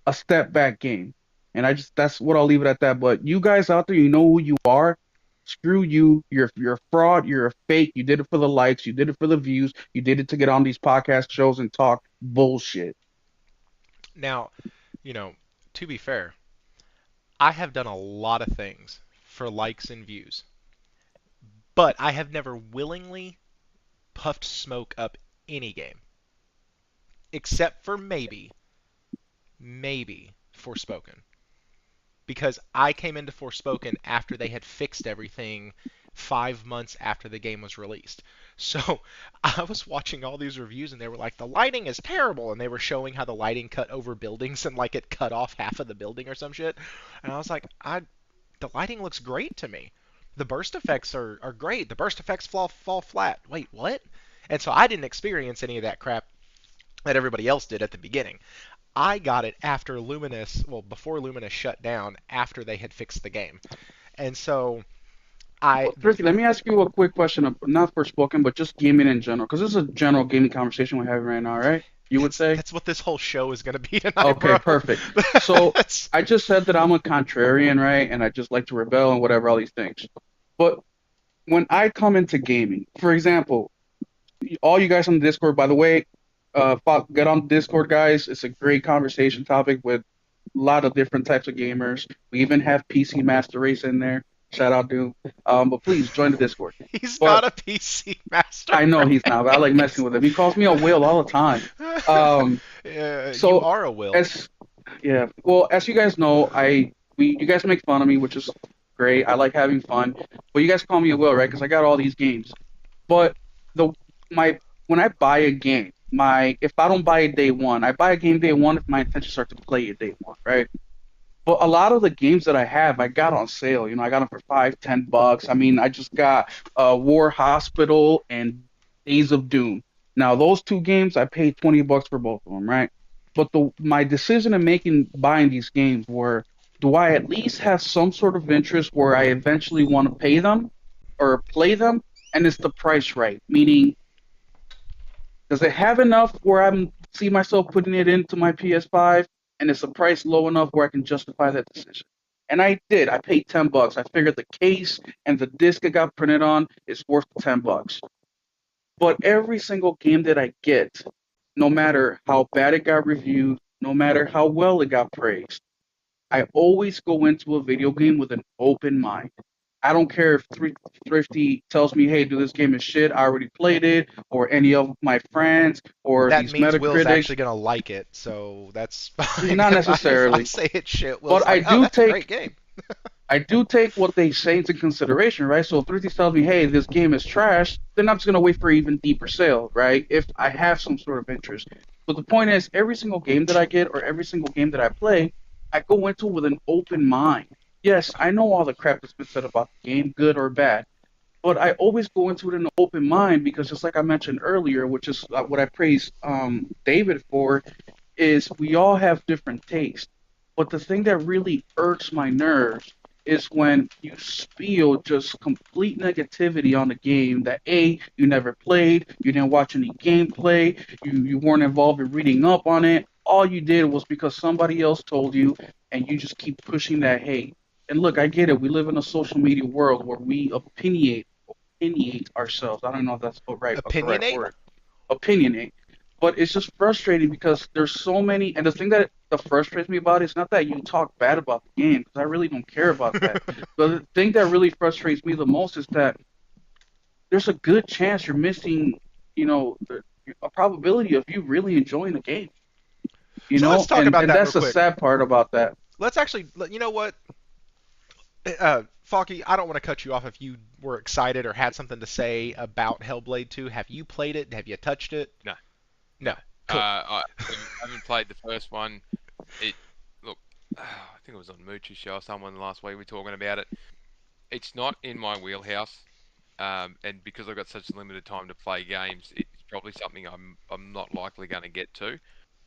a step back game. And that's what I'll leave it at that. But you guys out there, you know who you are. Screw you. You're a fraud. You're a fake. You did it for the likes. You did it for the views. You did it to get on these podcast shows and talk bullshit. Now, to be fair, I have done a lot of things for likes and views, but I have never willingly puffed smoke up any game, except for maybe Forspoken. Because I came into Forspoken after they had fixed everything 5 months after the game was released. So I was watching all these reviews and they were like, the lighting is terrible. And they were showing how the lighting cut over buildings and like it cut off half of the building or some shit. And I was like, the lighting looks great to me. The burst effects are great. The burst effects fall flat. Wait, what? And so I didn't experience any of that crap that everybody else did at the beginning. I got it after Luminous, well, before Luminous shut down, after they had fixed the game. And so I, Well, Ricky, let me ask you a quick question, not for spoken, but just gaming in general, because this is a general gaming conversation we're having right now, right? You would say? that's what this whole show is going to be tonight, Okay, bro. perfect. So That's, I just said that I'm a contrarian, right? And I just like to rebel and whatever, all these things. But when I come into gaming, for example, all you guys on the Discord, by the way, get on Discord, guys. It's a great conversation topic with a lot of different types of gamers. We even have PC Master Race in there. Shout out to. But please join the Discord. he's But not a PC master I know he's not. But I like messing race. with him. He calls me a whale all the time. Um, You so are a will. as yeah, well, as you guys know, you guys make fun of me, which is great. I like having fun. But you guys call me a whale, right? Because I got all these games. But the my when I buy a game, my if I don't buy it day one, I buy a game day one if my intentions are to play it day one, right? But a lot of the games that I have, I got on sale. I got them for 5, $10. I mean, I just got War Hospital and Days of Doom. Now, those two games, I paid $20 for both of them, right? But my decision in making buying these games were, do I at least have some sort of interest where I eventually want to pay them or play them, and is the price right? Meaning, does it have enough where I see myself putting it into my PS5, and it's a price low enough where I can justify that decision? And I did. I paid $10. I figured the case and the disc it got printed on is worth $10. But every single game that I get, no matter how bad it got reviewed, no matter how well it got praised, I always go into a video game with an open mind. I don't care if Thrifty tells me, "Hey, dude, this game is shit. I already played it," or any of my friends, or That these means Will's Metacritics. actually gonna like it, so that's fine. Not If I necessarily, say it's shit, Will's but like, oh, that's a great game. I do take what they say into consideration, right? So if Thrifty tells me, "Hey, this game is trash," then I'm just gonna wait for even deeper sale, right? If I have some sort of interest. But the point is, every single game that I get or every single game that I play, I go into with an open mind. Yes, I know all the crap that's been said about the game, good or bad, but I always go into it in an open mind because, just like I mentioned earlier, which is what I praised David for, is we all have different tastes. But the thing that really irks my nerves is when you spill just complete negativity on the game that A, you never played, you didn't watch any gameplay, you weren't involved in reading up on it. All you did was because somebody else told you, and you just keep pushing that hate. And look, I get it. We live in a social media world where we opinionate ourselves. I don't know if that's a correct Opinionate? word. Opinionate. But it's just frustrating because there's so many, and the thing that frustrates me about it is not that you talk bad about the game, because I really don't care about that. But the thing that really frustrates me the most is that there's a good chance you're missing, a probability of you really enjoying the game. So let's talk And about and that real that's the quick. sad part about that. Let's actually, you know what, Falky, I don't want to cut you off if you were excited or had something to say about Hellblade 2. Have you played it? Have you touched it? No, no. No. Cool. I haven't played the first one. It look, I think it was on Mooch's show or someone last week. We were talking about it. It's not in my wheelhouse, and because I've got such limited time to play games, it's probably something I'm not likely going to get to.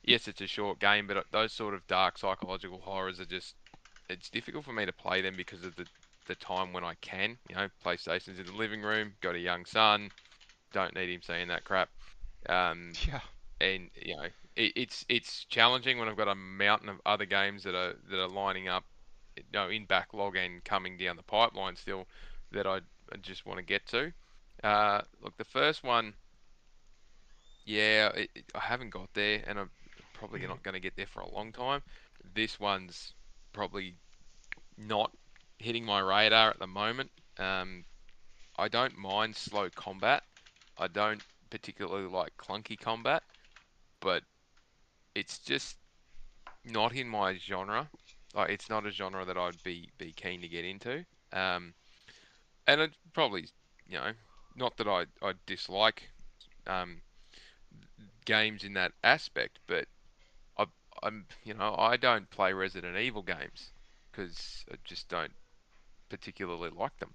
Yes, it's a short game, but those sort of dark psychological horrors are just it's difficult for me to play them because of the time when I can. PlayStation's in the living room, got a young son, don't need him seeing that crap. Um, Yeah. and it's challenging when I've got a mountain of other games that are lining up, in backlog and coming down the pipeline still that I just want to get to. Look, the first one, yeah, I haven't got there, and I'm probably not going to get there for a long time. This one's probably not hitting my radar at the moment. Um, I don't mind slow combat. I don't particularly like clunky combat, but it's just not in my genre. Like, it's not a genre that I'd be keen to get into. Um, and it probably, you know, not that I dislike um, games in that aspect, but I, I don't play Resident Evil games because I just don't particularly like them.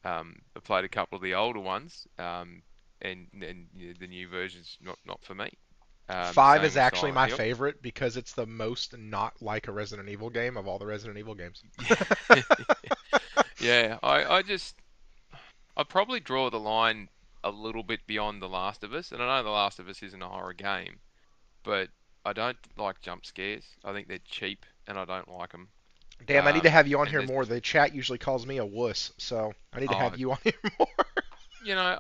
I played a couple of the older ones, and the new versions not for me. 5 Same is with actually Silent my Hill. favorite because it's the most not like a Resident Evil game of all the Resident Evil games. Yeah, I probably draw the line a little bit beyond The Last of Us, and I know The Last of Us isn't a horror game, but I don't like jump scares. I think they're cheap, and I don't like them. Damn, I need to have you on And here there's, more. The chat usually calls me a wuss, so I need to oh, have you on here more.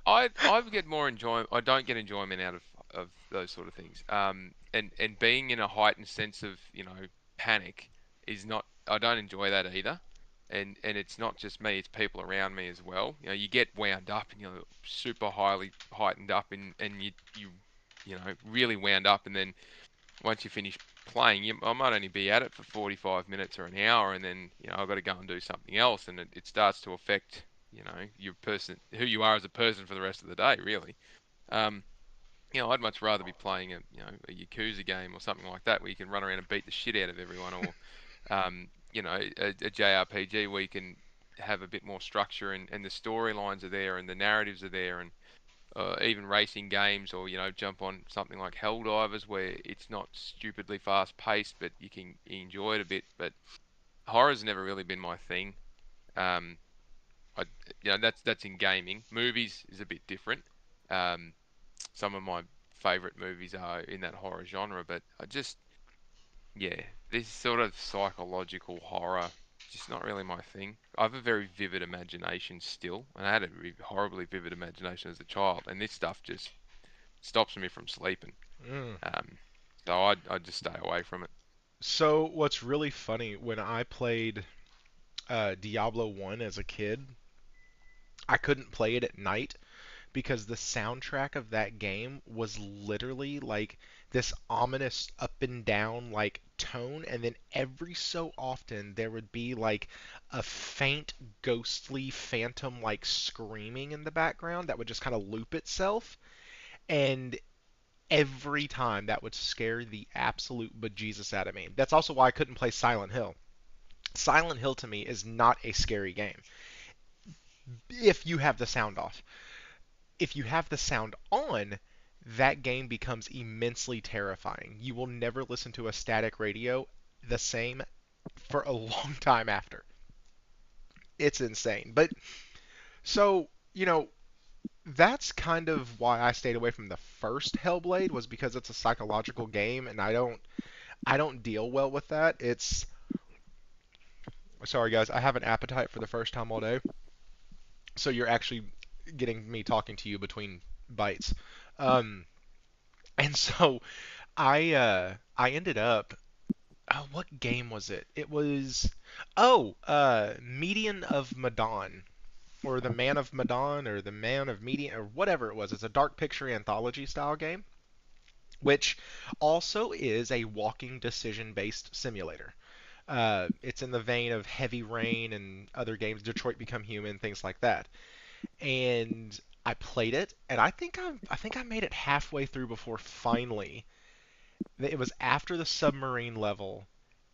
I get more enjoyment. I don't get enjoyment out of those sort of things. And being in a heightened sense of panic is not. I don't enjoy that either. And it's not just me; it's people around me as well. You get wound up and you're super highly heightened up, and you really wound up, and then once you finish playing, I might only be at it for 45 minutes or an hour, and then I've got to go and do something else, and it starts to affect your person, who you are as a person for the rest of the day, really. Um, I'd much rather be playing a Yakuza game or something like that where you can run around and beat the shit out of everyone, or a JRPG where you can have a bit more structure and the storylines are there and the narratives are there, and even racing games, or jump on something like Helldivers where it's not stupidly fast paced, but you can enjoy it a bit. But horror's never really been my thing. Um, I, that's in gaming. Movies is a bit different. Um, some of my favorite movies are in that horror genre, but yeah, this sort of psychological horror, just not really my thing. I have a very vivid imagination still, and I had a horribly vivid imagination as a child, and this stuff just stops me from sleeping. Mm. Um, so I'd just stay away from it. So what's really funny, when I played Diablo 1 as a kid, I couldn't play it at night because the soundtrack of that game was literally like this ominous up and down like tone, and then every so often there would be like a faint ghostly phantom like screaming in the background that would just kind of loop itself, and every time that would scare the absolute bejesus out of me. That's also why I couldn't play Silent Hill. Silent Hill to me is not a scary game if you have the sound off. If you have the sound on, that game becomes immensely terrifying. You will never listen to a static radio the same for a long time after. It's insane. But so, that's kind of why I stayed away from the first Hellblade, was because it's a psychological game and I don't deal well with that. It's sorry guys, I have an appetite for the first time all day. So you're actually getting me talking to you between bites. Um and so I ended up, oh, what game was it? It was, Median of Madon, or the Man of Madon, or the Man of Median, or whatever it was. It's a dark picture anthology style game, which also is a walking decision based simulator. It's in the vein of Heavy Rain and other games, Detroit Become Human, things like that. And I played it, and I think I made it halfway through before finally. It was after the submarine level,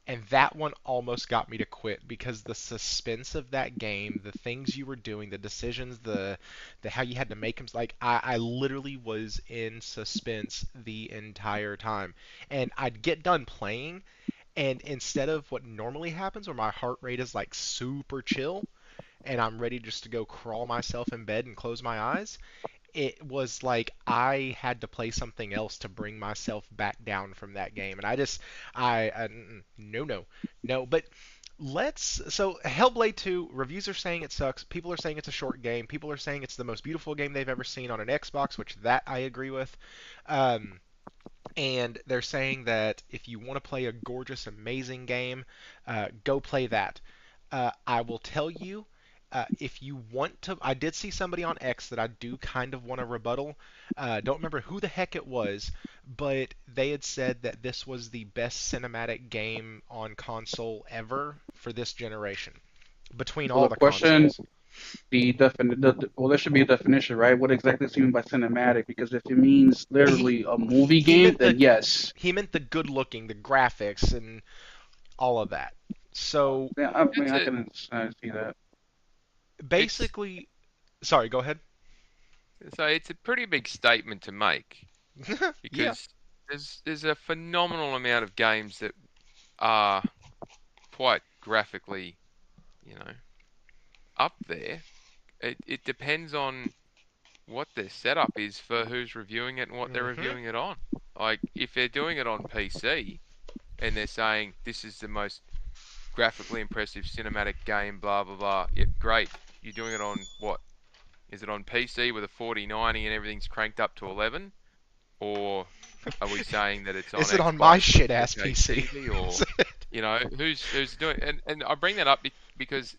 and that one almost got me to quit because the suspense of that game, the things you were doing, the decisions, the how you had to make them, like I literally was in suspense the entire time. And I'd get done playing, and instead of what normally happens where my heart rate is like super chill and I'm ready just to go crawl myself in bed and close my eyes, it was like I had to play something else to bring myself back down from that game. And no, no, no. But so Hellblade 2, reviews are saying it sucks. People are saying it's a short game. People are saying it's the most beautiful game they've ever seen on an Xbox, which that I agree with. Um, and they're saying that if you want to play a gorgeous, amazing game, go play that. I will tell you, if you want to, I did see somebody on X that I do kind of want to rebuttal. Don't remember who the heck it was, but they had said that this was the best cinematic game on console ever for this generation, between all Well, the question consoles. well, there should be a definition, right? What exactly is mean by cinematic? Because if it means He literally a movie he game, meant then the yes. he meant the good looking, the graphics, and all of that. So Yeah, I mean, It's I a can see that. it's basically, sorry, go ahead. so it's a pretty big statement to make, Yeah. because there's a phenomenal amount of games that are quite graphically, you know, up there. It depends on what their setup is for who's reviewing it and what they're Mhm. reviewing it on. Like, if they're doing it on PC and they're saying this is the most graphically impressive cinematic game, blah blah blah. Yeah, great. You're doing it on what? Is it on PC with a 4090 and everything's cranked up to 11? Or are we saying that it's on Is it on my Xbox with shit ass 4K PC? TV? Or who's doing? And I bring that up because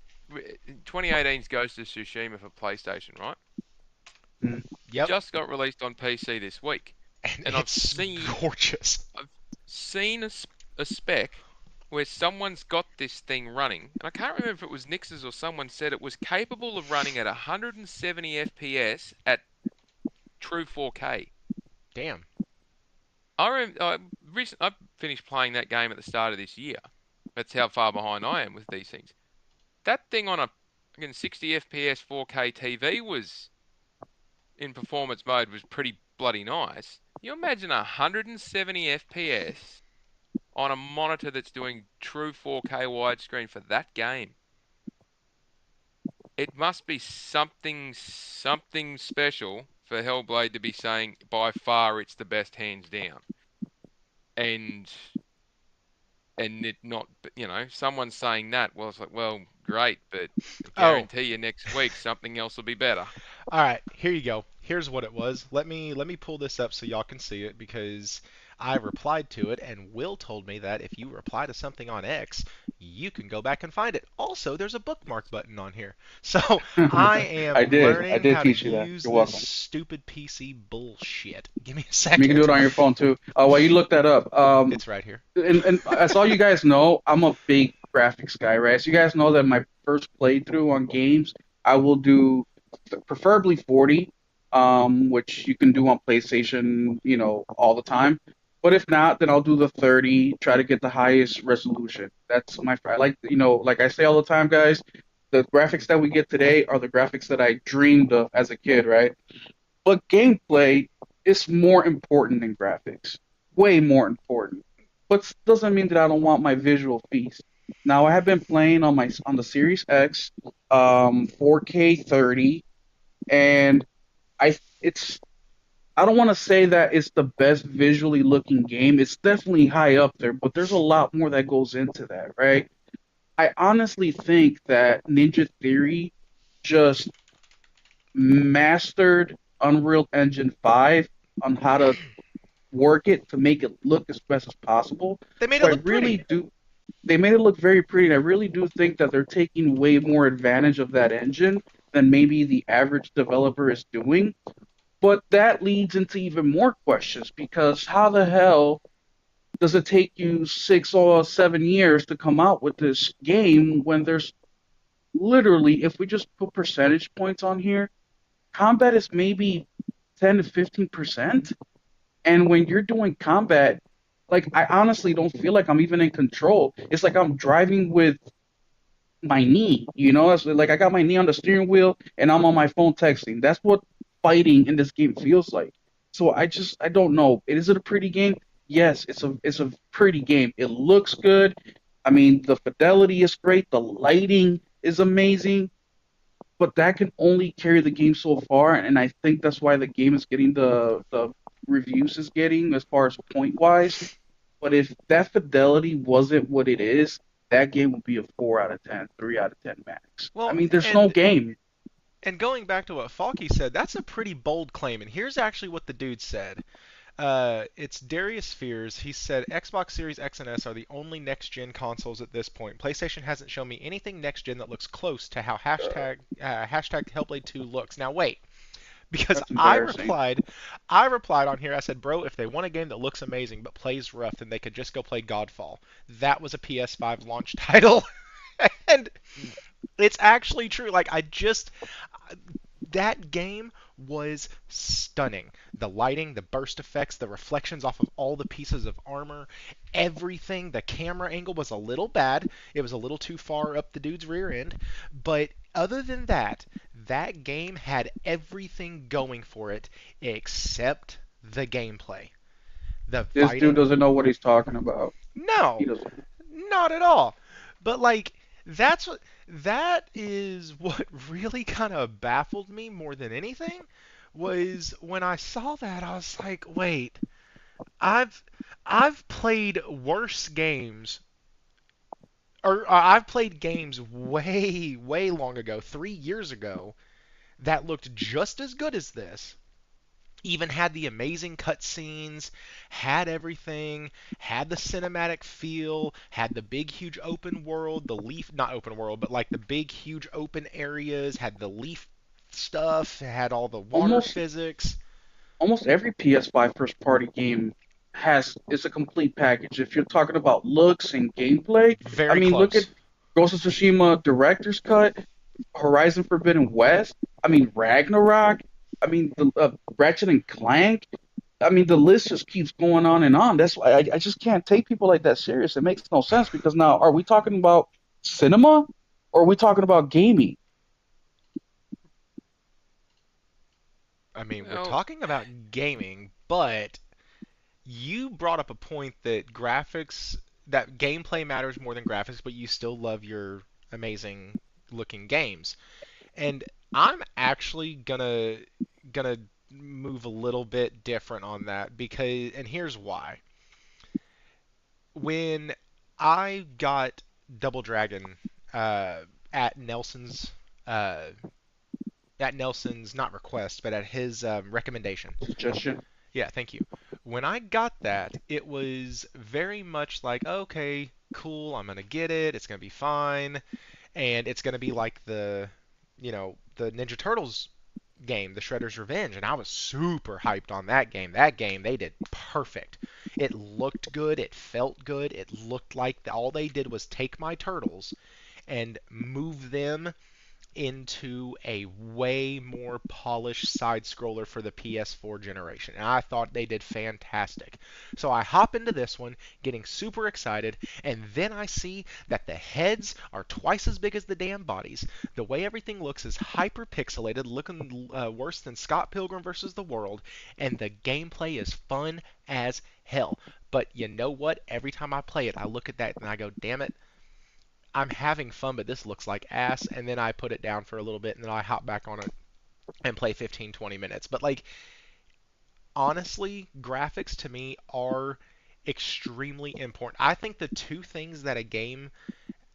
2018's Ghost of Tsushima for PlayStation, right? Mm. Yep. Just got released on PC this week, And and it's gorgeous. I've seen a spec where someone's got this thing running, and I can't remember if it was Nix's or someone said it was capable of running at 170 FPS at true 4K. Damn. I finished playing that game at the start of this year. That's how far behind I am with these things. That thing on a again 60 FPS 4K TV was in performance mode was pretty bloody nice. You imagine 170 FPS on a monitor that's doing true 4K widescreen for that game. It must be something special for Hellblade to be saying by far it's the best hands down. And it not, someone saying that, well, it's like, well, great, but I Oh, guarantee you next week something else will be better. all right. Here you go. Here's what it was. Let me pull this up so y'all can see it because I replied to it and Will told me that if you reply to something on X, you can go back and find it. Also, there's a bookmark button on here. So I am I learning did how to teach you that. use You're this welcome. stupid PC bullshit. Give me a You can do second. it on your phone too. While you look that up, It's right here. and as all you guys know, I'm a big graphics guy, right? So you guys know that my first playthrough on games, I will do preferably 40, which you can do on PlayStation, all the time. But if not, then I'll do the 30, try to get the highest resolution. That's I like, like I say all the time, guys, the graphics that we get today are the graphics that I dreamed of as a kid, right? But gameplay is more important than graphics, way more important. But doesn't mean that I don't want my visual feast. Now I have been playing on the Series X, 4K 30, and it's I don't want to say that it's the best visually looking game. It's definitely high up there, but there's a lot more that goes into that, right? I honestly think that Ninja Theory just mastered Unreal Engine 5 on how to work it to make it look as best as possible. They made So it I look really pretty. do. They made it look very pretty, and I really do think that they're taking way more advantage of that engine than maybe the average developer is doing. But that leads into even more questions because how the hell does it take you 6 or 7 years to come out with this game when there's literally, if we just put percentage points on here, combat is maybe 10 to 15%. And when you're doing combat, like I honestly don't feel like I'm even in control. It's like I'm driving with my knee, It's like I got my knee on the steering wheel and I'm on my phone texting. That's what fighting in this game feels like. So I don't know. Is it a pretty game? Yes, it's a pretty game. It looks good. I mean, the fidelity is great. The lighting is amazing, but that can only carry the game so far, and I think that's why the game is getting the reviews is getting as far as point wise. But if that fidelity wasn't what it is, that game would be a 4 out of 10, 3 out of 10 max. I Well, mean, there's no and game. and going back to what Falky said, that's a pretty bold claim. And here's actually what the dude said. It's Darius Fears. He said Xbox Series X and S are the only next-gen consoles at this point. PlayStation hasn't shown me anything next-gen that looks close to how hashtag Hellblade 2 looks. Now wait, because That's embarrassing. I replied on here. I said, bro, if they want a game that looks amazing but plays rough, then they could just go play Godfall. That was a PS5 launch title, and it's actually true. Like that game was stunning. The lighting, the burst effects, the reflections off of all the pieces of armor, everything. The camera angle was a little bad. It was a little too far up the dude's rear end. But other than that, that game had everything going for it except the gameplay. The This dude fighting, doesn't know what he's talking about. He no, doesn't. not at all. But like that is what really kind of baffled me more than anything was when I saw that I was like, wait, I've I've played worse games or I've played games way long ago, 3 years ago that looked just as good as this, even had the amazing cutscenes, had everything, had the cinematic feel, had the big huge open world, the leaf not open world, but like the big huge open areas, had the leaf stuff, had all the water Almost physics. almost every PS5 first party game is a complete package. If you're talking about looks and gameplay, I Very mean, look at close. Ghost of Tsushima Director's Cut, Horizon Forbidden West. I mean, Ragnarok. I mean, the Ratchet and Clank. I mean, the list just keeps going on and on. That's why I just can't take people like that serious. It makes no sense because now, are we talking about cinema or are we talking about gaming? I mean, we're Well, talking about gaming, but you brought up a point that that gameplay matters more than graphics, but you still love your amazing looking games. And I'm actually gonna move a little bit different on that because, and here's why. When I got Double Dragon uh, at Nelson's uh, at Nelson's not request, but at his recommendation. Suggestion. Yeah, thank you. When I got that, it was very much like, okay, cool, I'm gonna get it, it's gonna be fine, and it's gonna be like the Ninja Turtles game, the Shredder's Revenge, and I was super hyped on that game. That game, they did perfect. It looked good, it felt good, it looked like all they did was take my turtles and move them into a way more polished side scroller for the PS4 generation. And I thought they did fantastic. So I hop into this one, getting super excited, and then I see that the heads are twice as big as the damn bodies. The way everything looks is hyper pixelated, looking worse than Scott Pilgrim versus the World, and the gameplay is fun as hell. But you know what? Every time I play it, I look at that and I go, damn it, I'm having fun, but this looks like ass. And then I put it down for a little bit, and then I hop back on it and play 15, 20 minutes. But like, honestly, graphics to me are extremely important. I think the two things that a game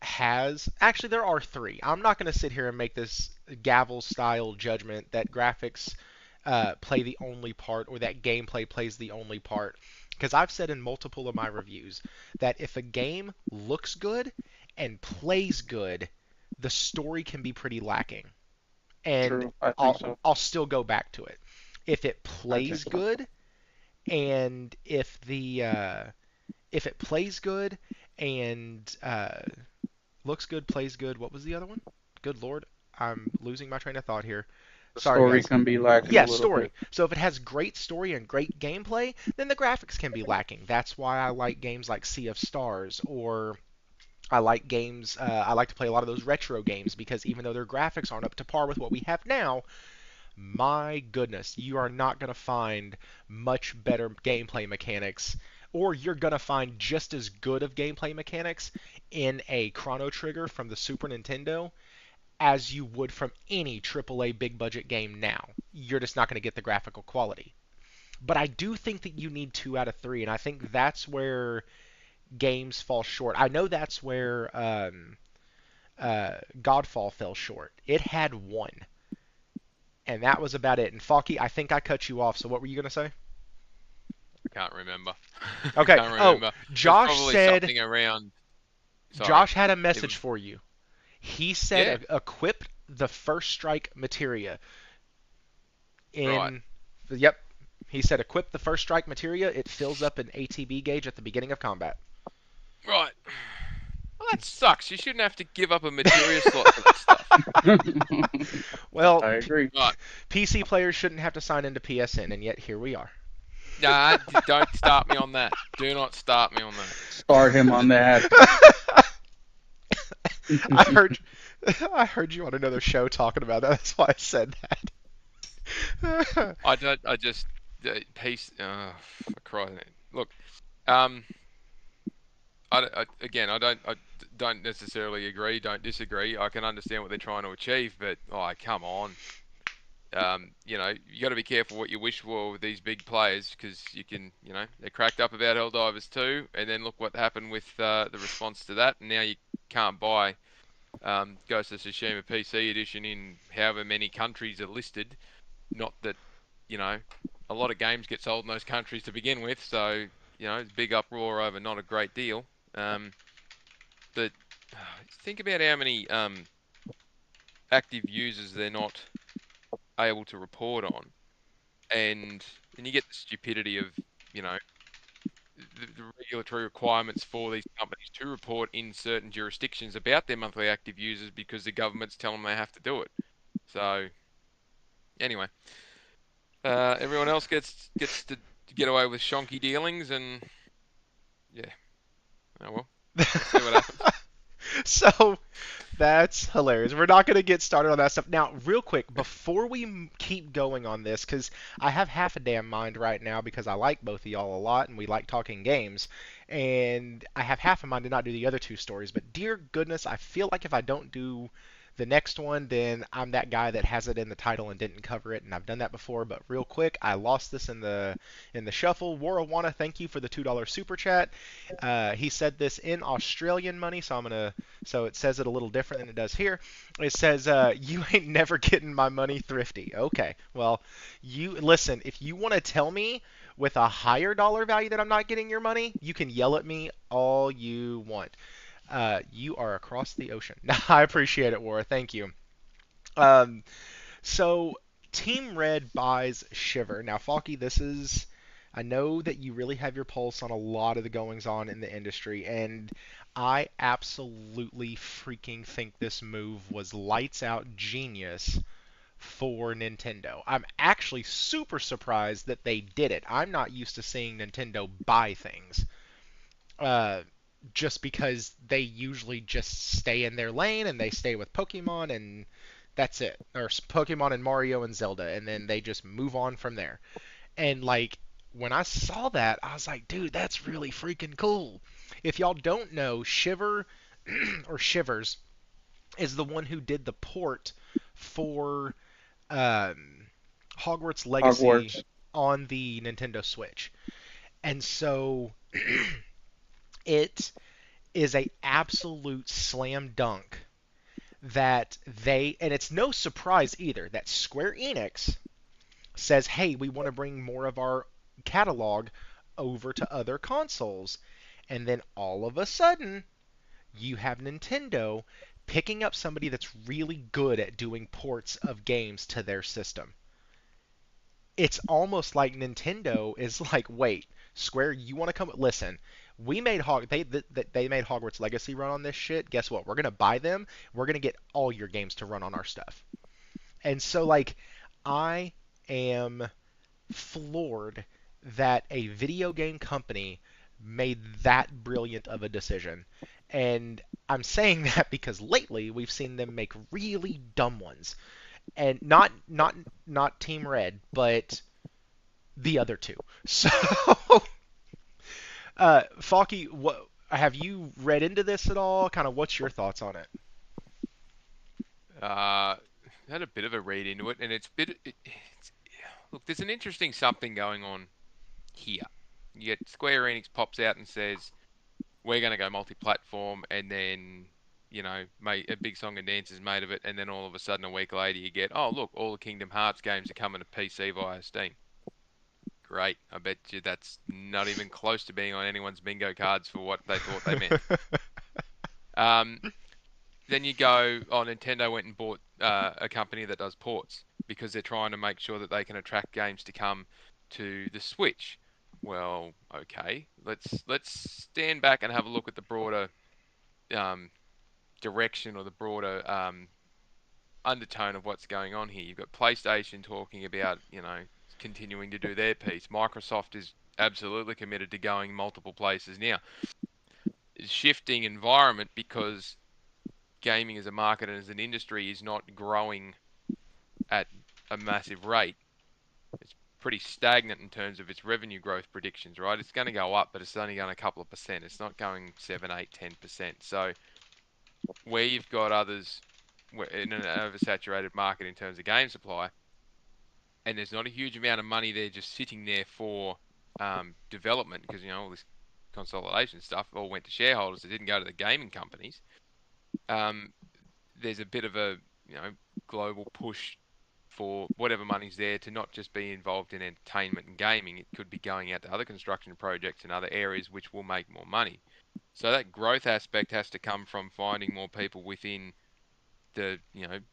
has, actually, there are three. I'm not going to sit here and make this gavel style judgment that graphics play the only part or that gameplay plays the only part. Because I've said in multiple of my reviews that if a game looks good and plays good, the story can be pretty lacking. And True. I think I'll so. I'll still go back to it. If it I think plays so. good and if it plays good and looks good, plays good, what was the other one? Good lord, I'm losing my train of thought here. The Sorry story guys. can be lacking a Yeah, little bit. story. So if it has great story and great gameplay, then the graphics can be lacking. That's why I like games like Sea of Stars, or I like games. I like to play a lot of those retro games because even though their graphics aren't up to par with what we have now, my goodness, you are not going to find much better gameplay mechanics, or you're going to find just as good of gameplay mechanics in a Chrono Trigger from the Super Nintendo as you would from any AAA big budget game now. You're just not going to get the graphical quality. But I do think that you need 2 out of 3, and I think that's where games fall short. I know that's where Godfall fell short. It had 1, and that was about it. And Falky, I think I cut you off. So what were you gonna say? I can't remember. I Okay. can't Oh, remember. It was Josh probably said something around. Sorry. Josh had a It message was. for you. He said Yeah. equip the first strike materia Right. in. Yep. He said equip the first strike materia. It fills up an ATB gauge at the beginning of combat. Right. Well, that sucks. You shouldn't have to give up a materia slot for that stuff. Well, I agree. Right. PC players shouldn't have to sign into PSN, and yet here we are. Nah, don't start me on that. Do not start me on that. Start him on that. I heard, I heard you on another show talking about that. That's why I said that. I don't. I just piece. For crying. Look. Um. Again, I don't necessarily agree. Don't disagree. I can understand what they're trying to achieve, but oh, come on. You know, you got to be careful what you wish for with these big players because you can, you know, they cracked up about Helldivers 2, and then look what happened with the response to that, and now you can't buy Ghost of Tsushima PC edition in however many countries are listed. Not that, you know, a lot of games get sold in those countries to begin with, so you know, it's big uproar over not a great deal. But think about how many active users they're not able to report on, and you get the stupidity of, you know, the regulatory requirements for these companies to report in certain jurisdictions about their monthly active users because the government's telling them they have to do it. So anyway, everyone else gets to get away with shonky dealings, and yeah, oh well, we'll see what happens. So that's hilarious. We're not going to get started on that stuff. Now, real quick, before we keep going on this, because I have half a damn mind right now because I like both of y'all a lot and we like talking games, and I have half a mind to not do the other two stories, but dear goodness, I feel like if I don't do the next one, then I'm that guy that has it in the title and didn't cover it, and I've done that before. But real quick, I lost this in the shuffle. Warawana, thank you for the $2 super chat. He said this in Australian money, so so it says it a little different than it does here. It says, "You ain't never getting my money, Thrifty." Okay, well, you listen. If you want to tell me with a higher dollar value that I'm not getting your money, you can yell at me all you want. You are across the ocean. I appreciate it, War. Thank you. Um, so Team Red buys Shiver. Now, Falky, this is. I know that you really have your pulse on a lot of the goings on in the industry, and I absolutely freaking think this move was lights out genius for Nintendo. I'm actually super surprised that they did it. I'm not used to seeing Nintendo buy things. Uh, just because they usually just stay in their lane and they stay with Pokemon and that's it. Or Pokemon and Mario and Zelda, and then they just move on from there. And like when I saw that, I was like, dude, that's really freaking cool. If y'all don't know, Shiver or Shivers is the one who did the port for um, Hogwarts Legacy Hogwarts. on the Nintendo Switch. And so it is a absolute slam dunk that and it's no surprise either that Square Enix says, hey, we want to bring more of our catalog over to other consoles. And then all of a sudden, you have Nintendo picking up somebody that's really good at doing ports of games to their system. It's almost like Nintendo is like, wait, Square, you want to come? Listen, we made they made Hogwarts Legacy run on this shit. Guess what? We're gonna buy them. We're gonna get all your games to run on our stuff. And so like, I am floored that a video game company made that brilliant of a decision. And I'm saying that because lately we've seen them make really dumb ones. And not Team Red, but the other two. So, Falky, what have you read into this at all? Kind of, what's your thoughts on it? Had a bit of a read into it, and look, there's an interesting something going on here. You get Square Enix pops out and says, we're going to go multi-platform, and then, make a big song and dance is made of it, and then all of a sudden a week later you get, oh, look, all the Kingdom Hearts games are coming to PC via Steam. Great. I bet you that's not even close to being on anyone's bingo cards for what they thought they meant. Um, then you go, oh, Nintendo went and bought a company that does ports because they're trying to make sure that they can attract games to come to the Switch. Well, okay, let's stand back and have a look at the broader um, direction or the broader undertone of what's going on here. You've got PlayStation talking about, continuing to do their piece. Microsoft is absolutely committed to going multiple places now. Shifting environment because gaming as a market and as an industry is not growing at a massive rate. It's pretty stagnant in terms of its revenue growth predictions, right? It's going to go up, but it's only going a couple of percent. It's not going 7, 8, 10%. So where you've got others in an oversaturated market in terms of game supply, and there's not a huge amount of money there just sitting there for development because, all this consolidation stuff all went to shareholders. It didn't go to the gaming companies. There's a bit of a, global push for whatever money's there to not just be involved in entertainment and gaming. It could be going out to other construction projects and other areas which will make more money. So that growth aspect has to come from finding more people within the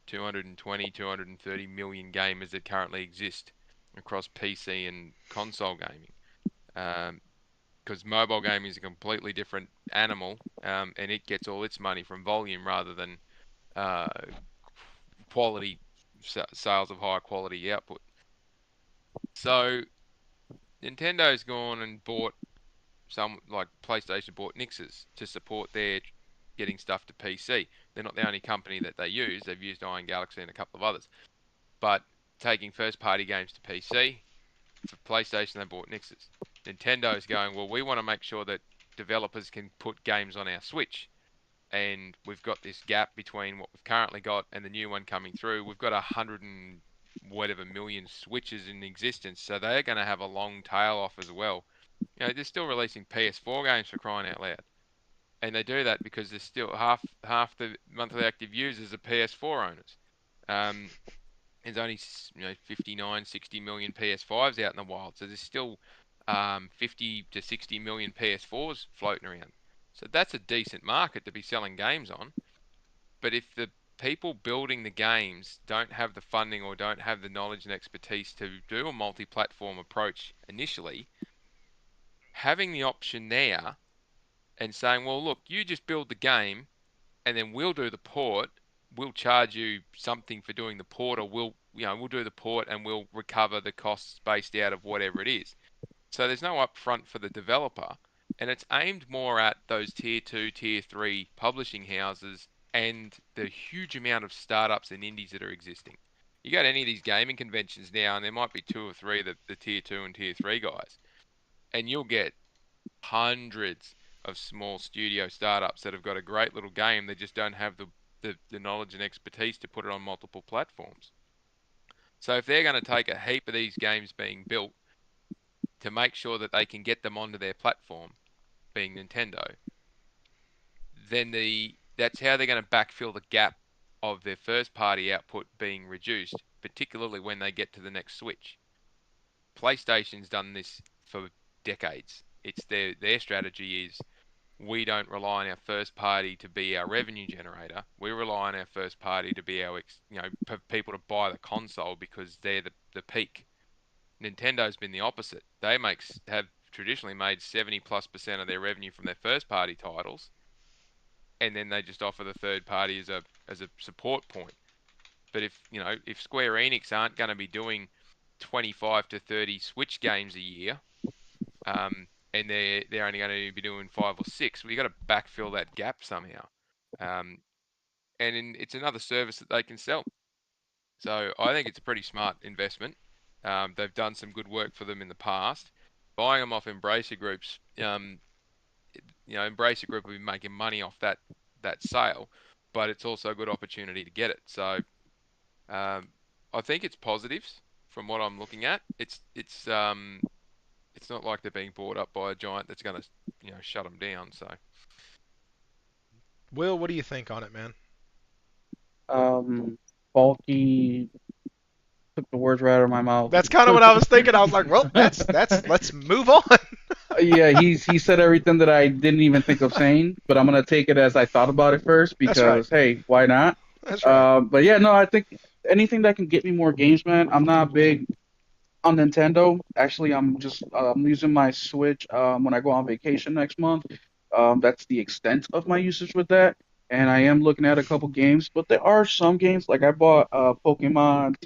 220, 230 million gamers that currently exist across PC and console gaming. because mobile gaming is a completely different animal, and it gets all its money from volume rather than uh, quality sales of high quality output. So Nintendo's gone and bought some, like PlayStation bought Nixes to support their getting stuff to PC. They're not the only company that they use. They've used Iron Galaxy and a couple of others. But taking first party games to PC, for PlayStation they bought Nixes. Nintendo's going, well, we want to make sure that developers can put games on our Switch. And we've got this gap between what we've currently got and the new one coming through. We've got 100 and whatever million Switches in existence, so they're going to have a long tail off as well. They're still releasing PS4 games, for crying out loud, and they do that because there's still half the monthly active users are PS4 owners. Um, there's only 59, 60 million PS5s out in the wild, so there's still 50 to 60 million PS4s floating around. So that's a decent market to be selling games on. But if the people building the games don't have the funding or don't have the knowledge and expertise to do a multi-platform approach initially, having the option there and saying, well, look, you just build the game and then we'll do the port. We'll charge you something for doing the port, or we'll do the port and we'll recover the costs based out of whatever it is. So there's no upfront for the developer, and it's aimed more at those tier 2, tier 3 publishing houses and the huge amount of startups and indies that are existing. You go to any of these gaming conventions now, and there might be two or three of the tier 2 and tier 3 guys, and you'll get hundreds of small studio startups that have got a great little game. They just don't have the knowledge and expertise to put it on multiple platforms. So if they're going to take a heap of these games being built to make sure that they can get them onto their platform, being Nintendo, then that's how they're going to backfill the gap of their first party output being reduced, particularly when they get to the next Switch. PlayStation's done this for decades. It's their strategy is, we don't rely on our first party to be our revenue generator. We rely on our first party to be our people to buy the console because they're the peak. Nintendo's been the opposite. They have traditionally made 70+% of their revenue from their first party titles, and then they just offer the third party as a support point. But if Square Enix aren't going to be doing 25 to 30 Switch games a year, and they're only going to be doing 5 or 6, we've got to backfill that gap somehow. It's another service that they can sell. So I think it's a pretty smart investment. They've done some good work for them in the past. Buying them off Embracer Groups, Embracer Group will be making money off that sale, but it's also a good opportunity to get it. So I think it's positives from what I'm looking at. It's not like they're being bought up by a giant that's going to shut them down. So Will, what do you think on it, man? Bulky took the words right out of my mouth. That's kind of what I was thinking. I was like, well, that's let's move on. Yeah, he said everything that I didn't even think of saying, but I'm gonna take it as I thought about it first That's right. because hey, why not? That's right. But yeah, no, I think anything that can get me more games, man. I'm not big on Nintendo. Actually, I'm using my Switch when I go on vacation next month. That's the extent of my usage with that. And I am looking at a couple games, but there are some games like I bought Pokemon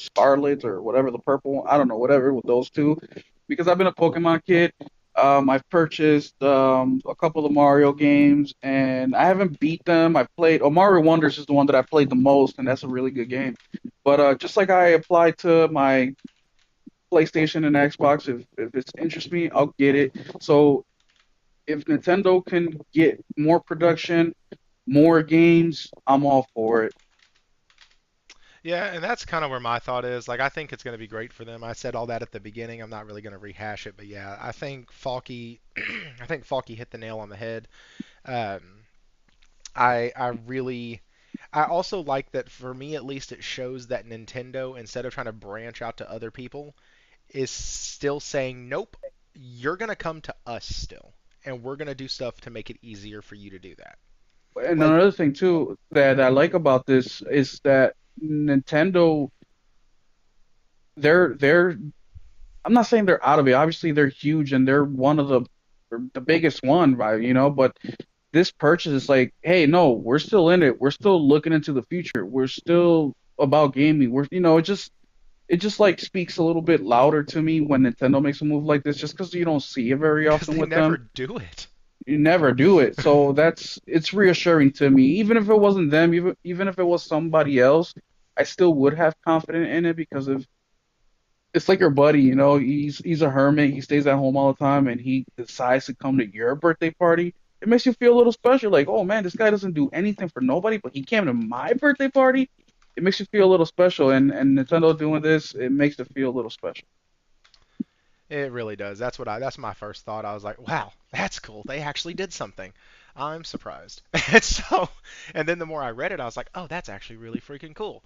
Scarlet or whatever the purple one. I don't know, whatever with those two, because I've been a Pokemon kid. I've purchased a couple of Mario games, and I haven't beat them. I've played. Oh, Mario Wonders is the one that I played the most, and that's a really good game. But just like I applied to my PlayStation and Xbox, if it interests me, I'll get it. So if Nintendo can get more production, more games, I'm all for it. Yeah, and that's kind of where my thought is. Like, I think it's going to be great for them. I said all that at the beginning. I'm not really going to rehash it, but yeah, I think Falky, I think Falky hit the nail on the head. Um, I really, I also like that for me at least. It shows that Nintendo, instead of trying to branch out to other people, is still saying, nope, you're going to come to us still, and we're going to do stuff to make it easier for you to do that. And Like, another thing too that I like about this is that Nintendo, they're I'm not saying they're out of it. Obviously, they're huge and they're one of the biggest one, right? But this purchase is like, hey, no, we're still in it. We're still looking into the future. We're still about gaming. It just like speaks a little bit louder to me when Nintendo makes a move like this, just because you don't see it very Because often they with them. never do it. You never do it, so it's reassuring to me. Even if it wasn't them, even if it was somebody else, I still would have confidence in it because of it's like your buddy, he's a hermit, he stays at home all the time, and he decides to come to your birthday party. It makes you feel a little special, like, oh man, this guy doesn't do anything for nobody, but he came to my birthday party. It makes you feel a little special, and Nintendo doing this, it makes it feel a little special. It really does. That's my first thought. I was like, wow, that's cool. They actually did something. I'm surprised. And then the more I read it, I was like, oh, that's actually really freaking cool.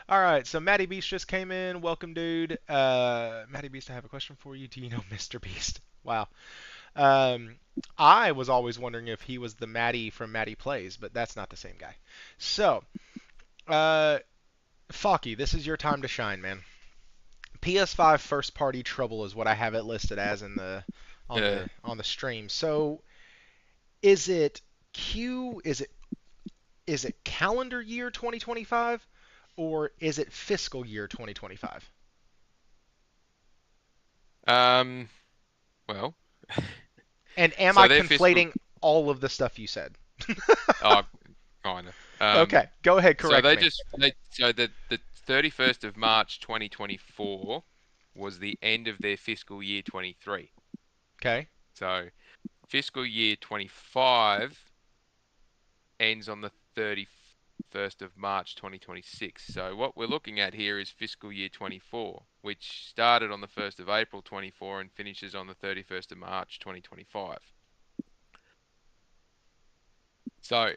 All right, so Matty Beast just came in. Welcome, dude. Matty Beast, I have a question for you. Do you know Mr. Beast? Wow. Um, I was always wondering if he was the Matty from Matty Plays, but that's not the same guy. So, uh, Falky, this is your time to shine, man. PS5 first party trouble is what I have it listed as in the on Yeah. the stream. So is it Q is it calendar year 2025 or is it fiscal year 2025? Um. Well. And am So I their fiscal. conflating all of the stuff you said? Oh, kind of. Okay, go ahead, So correct they me. just so the 31st of March 2024 was the end of their fiscal year 23. Okay. So fiscal year 25 ends on the 31st of March 2026. So what we're looking at here is fiscal year 24, which started on the 1st of April 24 and finishes on the 31st of March 2025. So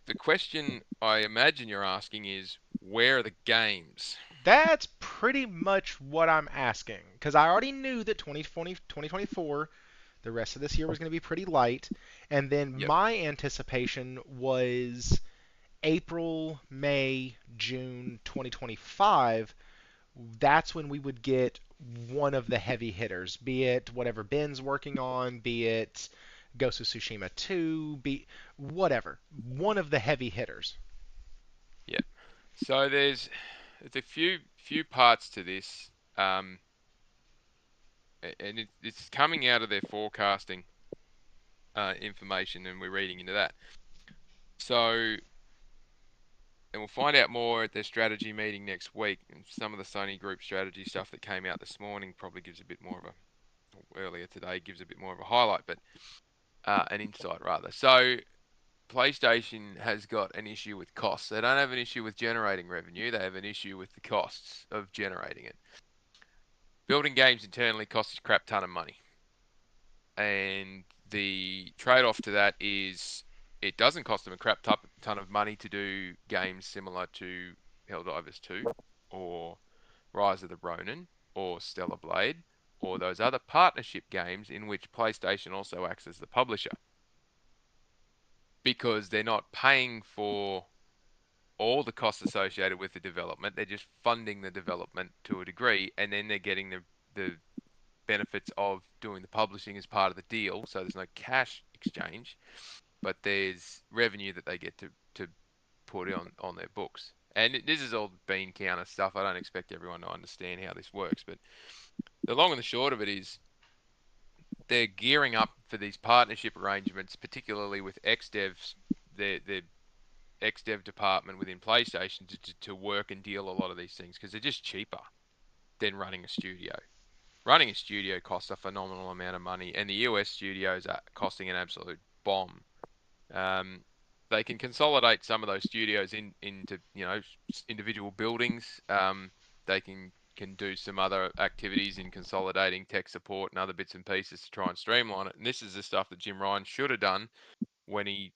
the question I imagine you're asking is, where are the games? That's pretty much what I'm asking because I already knew that 2024 the rest of this year was going to be pretty light. And then Yep. my anticipation was April, May, June 2025. That's when we would get one of the heavy hitters, be it whatever Ben's working on, be it Ghost of Tsushima 2, be whatever. One of the heavy hitters. Yep. So there's a few parts to this, and it's coming out of their forecasting information, and we're reading into that. So, and we'll find out more at their strategy meeting next week. And some of the Sony Group strategy stuff that came out this morning probably gives a bit more of a, or earlier today gives a bit more of a highlight, but an insight rather. So, PlayStation has got an issue with costs. They don't have an issue with generating revenue. They have an issue with the costs of generating it. Building games internally costs a crap ton of money. And the trade-off to that is it doesn't cost them a crap ton of money to do games similar to Helldivers 2 or Rise of the Ronin or Stellar Blade or those other partnership games in which PlayStation also acts as the publisher, because they're not paying for all the costs associated with the development. They're just funding the development to a degree, and then they're getting the benefits of doing the publishing as part of the deal. So there's no cash exchange, but there's revenue that they get to put on their books. And this is all bean counter stuff. I don't expect everyone to understand how this works, but the long and the short of it is they're gearing up for these partnership arrangements, particularly with XDevs, their XDev department within PlayStation to work and deal a lot of these things because they're just cheaper than running a studio. Running a studio costs a phenomenal amount of money, and the US studios are costing an absolute bomb. They can consolidate some of those studios into individual buildings. They can do some other activities in consolidating tech support and other bits and pieces to try and streamline it. And this is the stuff that Jim Ryan should have done when he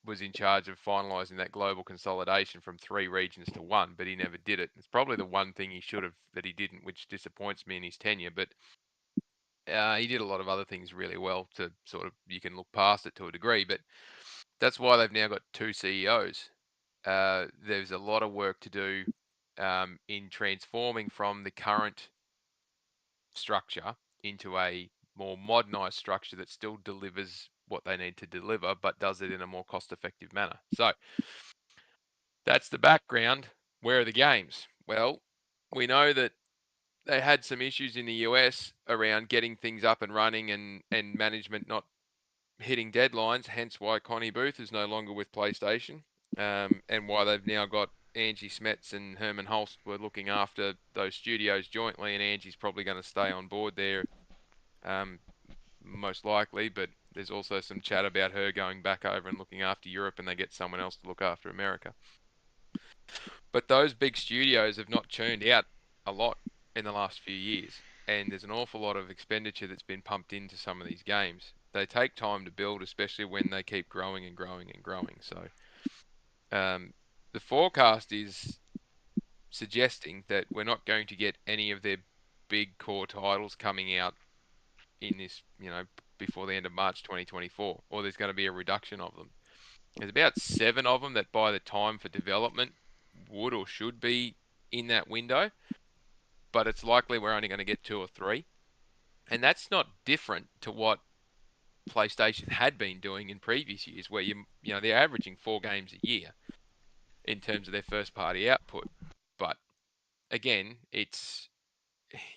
was in charge of finalising that global consolidation from 3 regions to 1, but he never did it. It's probably the one thing he should have that he didn't, which disappoints me in his tenure. But he did a lot of other things really well to sort of, you can look past it to a degree, but that's why they've now got 2 CEOs. There's a lot of work to do in transforming from the current structure into a more modernized structure that still delivers what they need to deliver, but does it in a more cost-effective manner. So that's the background. Where are the games? Well, we know that they had some issues in the US around getting things up and running and management not hitting deadlines, hence why Connie Booth is no longer with PlayStation, and why they've now got Angie Smets and Herman Holst were looking after those studios jointly, and Angie's probably going to stay on board there, most likely, but there's also some chat about her going back over and looking after Europe, and they get someone else to look after America. But those big studios have not churned out a lot in the last few years, and there's an awful lot of expenditure that's been pumped into some of these games. They take time to build, especially when they keep growing and growing and growing. So the forecast is suggesting that we're not going to get any of their big core titles coming out in this, before the end of March 2024, or there's going to be a reduction of them. There's about 7 of them that by the time for development would or should be in that window, but it's likely we're only going to get 2 or 3. And that's not different to what PlayStation had been doing in previous years, where they're averaging 4 games a year in terms of their first party output. But again, it's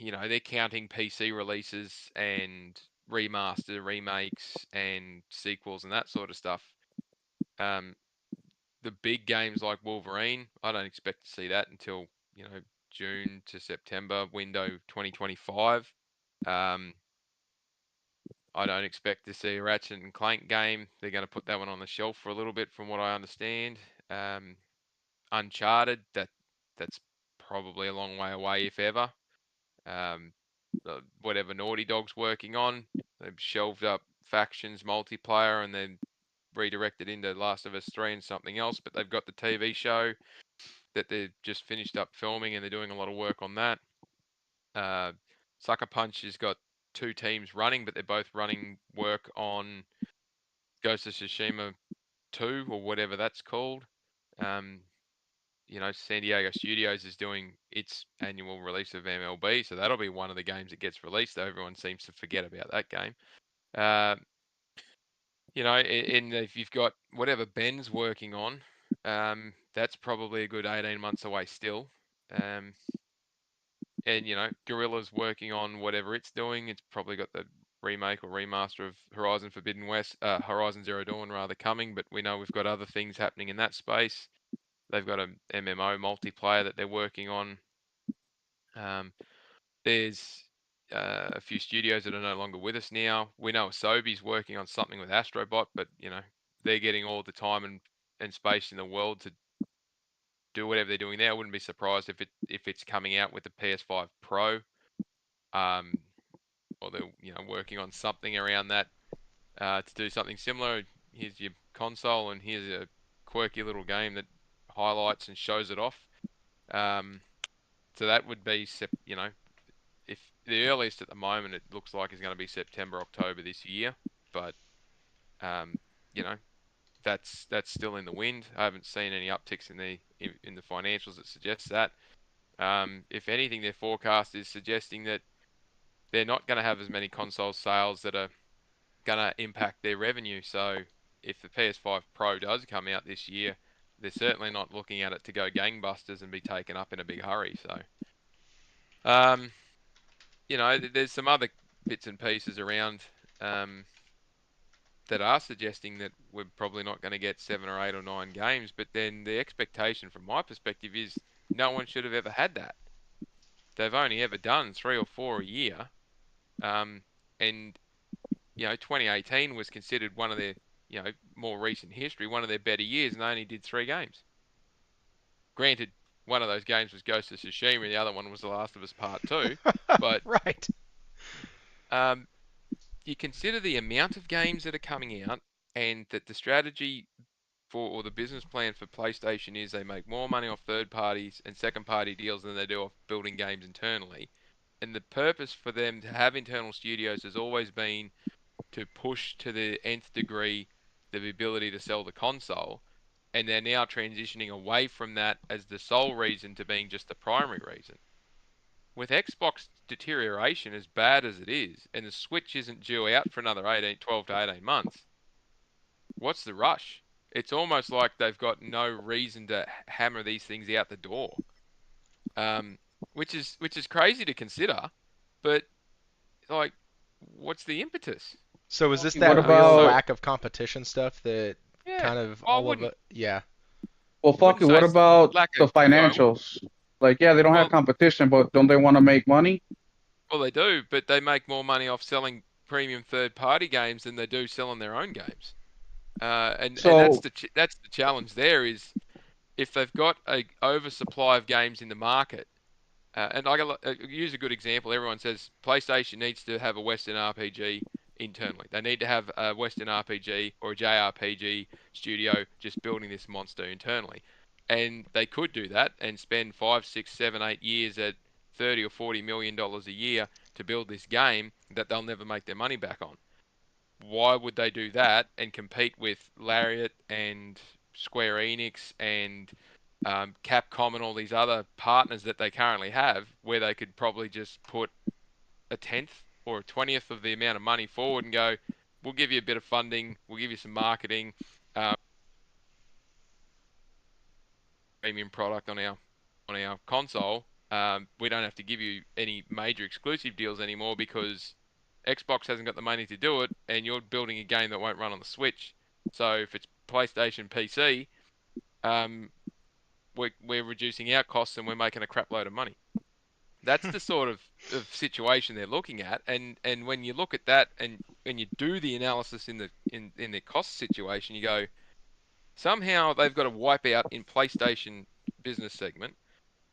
they're counting PC releases and remaster remakes and sequels and that sort of stuff. The big games like Wolverine, I don't expect to see that until June to September window 2025. I don't expect to see a Ratchet and Clank game. They're going to put that one on the shelf for a little bit, from what I understand. Uncharted, that's probably a long way away, if ever. Whatever Naughty Dog's working on, they've shelved up Factions multiplayer and then redirected into Last of Us 3 and something else. But they've got the TV show that they've just finished up filming, and they're doing a lot of work on that. Sucker Punch has got 2 teams running, but they're both running work on Ghost of Tsushima 2 or whatever that's called. San Diego Studios is doing its annual release of MLB, so that'll be one of the games that gets released. Though everyone seems to forget about that game. If you've got whatever Ben's working on, that's probably a good 18 months away still. And Guerrilla's working on whatever it's doing. It's probably got the remake or remaster of Horizon Forbidden West, Horizon Zero Dawn rather, coming. But we know we've got other things happening in that space. They've got a MMO multiplayer that they're working on. There's a few studios that are no longer with us now. We know Asobi's working on something with Astrobot, but they're getting all the time and space in the world to do whatever they're doing there. I wouldn't be surprised if it's coming out with the PS5 Pro, or they're working on something around that to do something similar. Here's your console, and here's a quirky little game that highlights and shows it off. So that would be if the earliest at the moment it looks like is going to be September, October this year, but that's still in the wind. I haven't seen any upticks in the financials that suggests that. If anything, their forecast is suggesting that they're not going to have as many console sales that are going to impact their revenue. So if the PS5 Pro does come out this year, they're certainly not looking at it to go gangbusters and be taken up in a big hurry. So, there's some other bits and pieces around that are suggesting that we're probably not going to get 7 or 8 or 9 games. But then the expectation from my perspective is no one should have ever had that. They've only ever done 3 or 4 a year. And 2018 was considered one of their, more recent history, one of their better years, and they only did 3 games. Granted, one of those games was Ghost of Tsushima, and the other one was The Last of Us Part 2. But right. You consider the amount of games that are coming out, and that the strategy or the business plan for PlayStation is they make more money off third parties and second party deals than they do off building games internally. And the purpose for them to have internal studios has always been to push to the nth degree the ability to sell the console. And they're now transitioning away from that as the sole reason to being just the primary reason. with Xbox deterioration as bad as it is, and the Switch isn't due out for another 12 to 18 months, what's the rush? It's almost like they've got no reason to hammer these things out the door, um, which is crazy to consider. But like, what's the impetus? So is this Flocky, what that real So about lack of competition stuff that yeah, kind of I all of wouldn't it? Yeah. well, wouldn't Flocky, say what it's about lack of. the Sorry, financials? Like, yeah, they don't have well, competition, but don't they want to make money? well they do, but they make more money off selling premium third-party games than they do selling their own games. And that's So, the challenge there is if they've got a oversupply of games in the market. And use a good example. Everyone says PlayStation needs to have a Western RPG internally. They need to have a Western RPG or a JRPG studio just building this monster internally. And they could do that and spend 5, 6, 7, 8 years at $30 or $40 million a year to build this game that they'll never make their money back on. Why would they do that and compete with Lariat and Square Enix and Capcom and all these other partners that they currently have, where they could probably just put a tenth or a 20th of the amount of money forward and go, we'll give you a bit of funding, we'll give you some marketing, premium product on our console. We don't have to give you any major exclusive deals anymore because Xbox hasn't got the money to do it, and you're building a game that won't run on the Switch. So if it's PlayStation PC, um, we're reducing our costs and we're making a crap load of money. That's the sort of situation they're looking at, and when you look at that and when you do the analysis in the cost situation, you go somehow they've got to wipe out in PlayStation business segment.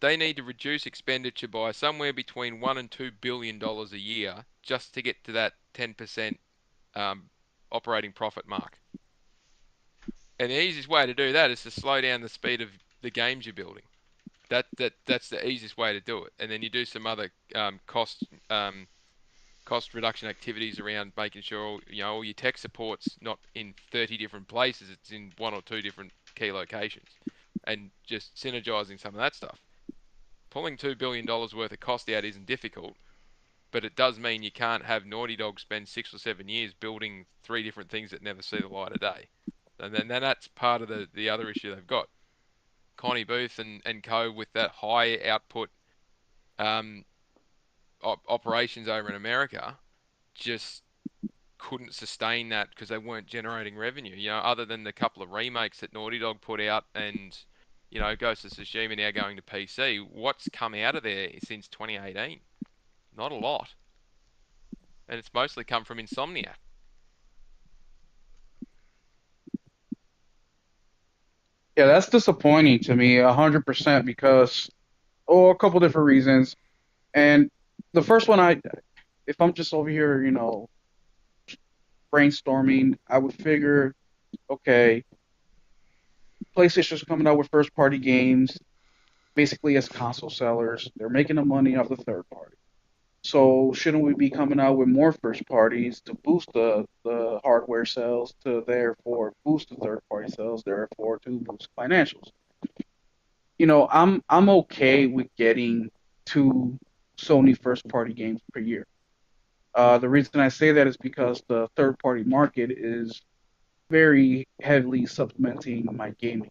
They need to reduce expenditure by somewhere between $1 and $2 billion a year just to get to that 10% um, operating profit mark. And the easiest way to do that is to slow down the speed of the games you're building. That's the easiest way to do it. And then you do some other cost reduction activities around making sure all your tech support's not in 30 different places. It's in one or two different key locations, and just synergizing some of that stuff. Pulling $2 billion worth of cost out isn't difficult, but it does mean you can't have Naughty Dog spend 6 or 7 years building three different things that never see the light of day. And then that's part of the other issue they've got. Connie Booth and co with that high output um, operations over in America just couldn't sustain that because they weren't generating revenue. Other than the couple of remakes that Naughty Dog put out and Ghost of Tsushima now going to PC, what's come out of there since 2018? Not a lot, and it's mostly come from Insomniac. yeah, that's disappointing to me, 100%, because, oh, a couple different reasons. And the first one, if I'm just over here, brainstorming, I would figure, okay, PlayStation's coming out with first party games, basically as console sellers. They're making the money off the third party. So shouldn't we be coming out with more first parties to boost the hardware sales, to therefore boost the third party sales, therefore to boost financials? I'm okay with getting two Sony first party games per year. The reason I say that is because the third party market is very heavily supplementing my gaming.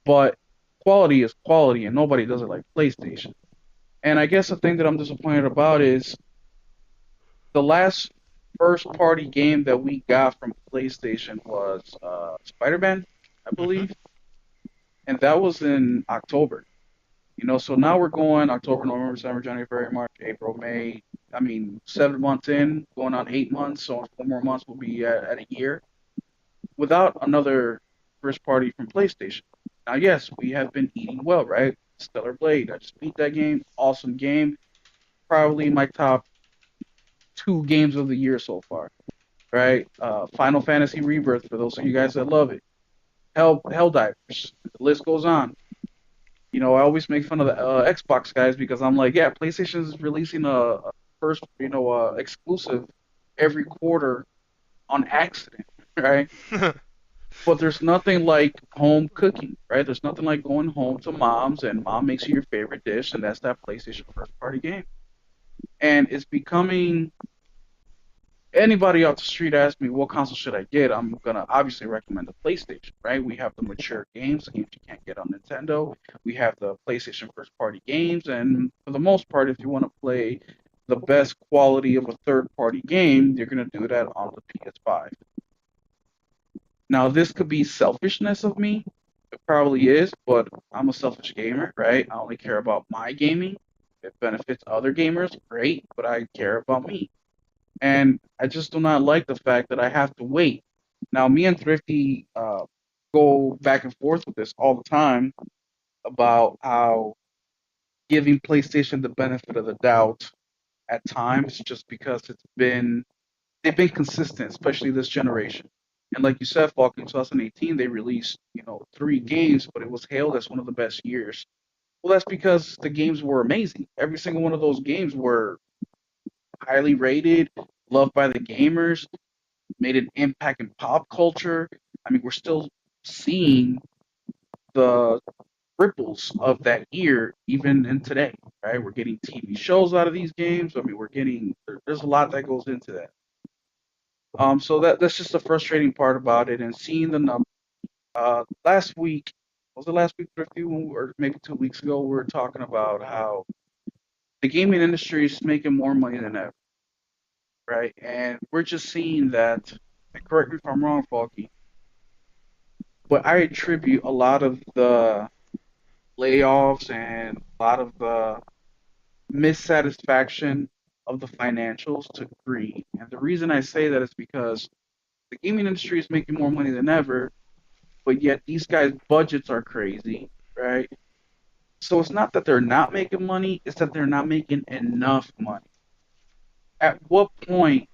But quality is quality, and nobody does it like PlayStation. And I guess the thing that I'm disappointed about is the last first party game that we got from PlayStation was Spider-Man, I Hmm. believe, and that was in October. So now we're going October, November, December, January, February, March, April, May. I mean, 7 months in, going on 8 months. So in 4 more months, we'll be at a year without another first party from PlayStation. Now, yes, we have been eating well, right? Stellar Blade. I just beat that game. Awesome game. Probably my top two games of the year so far, right? Final Fantasy Rebirth for those of you guys that love it. Helldivers. The list goes on. I always make fun of the Xbox guys because I'm like, yeah, PlayStation is releasing a first, exclusive every quarter on accident, right? But there's nothing like home cooking, right? There's nothing like going home to mom's and mom makes you your favorite dish, and that's that PlayStation first party game. And it's becoming anybody off the street asks me what console should I get, I'm gonna obviously recommend the PlayStation, right? We have the mature games you can't get on Nintendo. We have the PlayStation first party games, and for the most part, if you want to play the best quality of a third party game, you're gonna do that on the PS5. Now, this could be selfishness of me. It probably is, but I'm a selfish gamer, right? I only care about my gaming. If it benefits other gamers, great, but I care about me. And I just do not like the fact that I have to wait. Now, me and Thrifty go back and forth with this all the time about how giving PlayStation the benefit of the doubt at times, just because they've been consistent, especially this generation. And like you said, Falk, in 2018 they released, 3 games, but it was hailed as one of the best years. Well, that's because the games were amazing. Every single one of those games were highly rated, loved by the gamers, made an impact in pop culture. I mean, we're still seeing the ripples of that year even in today, right? We're getting TV shows out of these games. I mean, there's a lot that goes into that. So that's just the frustrating part about it, and seeing the number. Last week was the last week for a few, or maybe 2 weeks ago, we were talking about how the gaming industry is making more money than ever, right? And we're just seeing that. And correct me if I'm wrong, Falky, but I attribute a lot of the layoffs and a lot of the missatisfaction of the financials to greed. And the reason I say that is because the gaming industry is making more money than ever, but yet these guys' budgets are crazy, right? So it's not that they're not making money, it's that they're not making enough money. At what point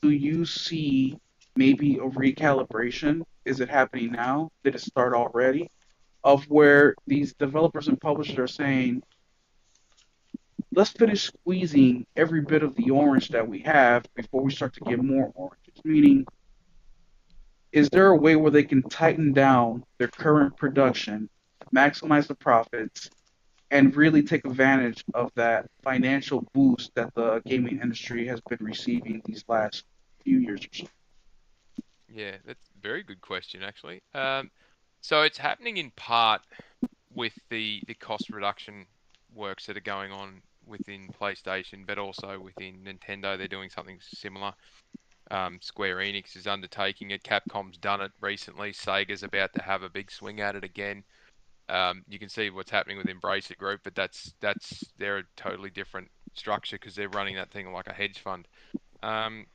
do you see maybe a recalibration? Is it happening now? Did it start already? Of where these developers and publishers are saying, let's finish squeezing every bit of the orange that we have before we start to get more oranges. Meaning, is there a way where they can tighten down their current production, maximize the profits, and really take advantage of that financial boost that the gaming industry has been receiving these last few years or so? Yeah, that's a very good question, actually. So it's happening in part with the cost reduction works that are going on within PlayStation, but also within Nintendo. They're doing something similar. Square Enix is undertaking it. Capcom's done it recently. Sega's about to have a big swing at it again. You can see what's happening with Embracer Group, but they're a totally different structure because they're running that thing like a hedge fund. Um,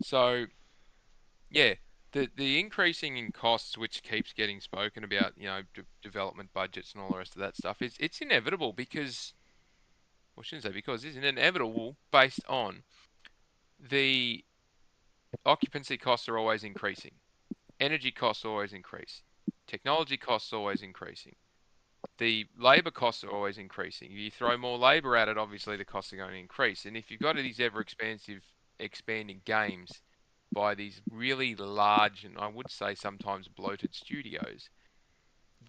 so yeah, the increasing in costs, which keeps getting spoken about, development budgets and all the rest of that stuff, it's inevitable because, well, I shouldn't say because, it's inevitable based on the occupancy costs are always increasing, energy costs always increase, technology costs always increasing. The labor costs are always increasing. If you throw more labor at it, obviously the costs are going to increase. And if you've got these ever expansive, expanding games by these really large and I would say sometimes bloated studios,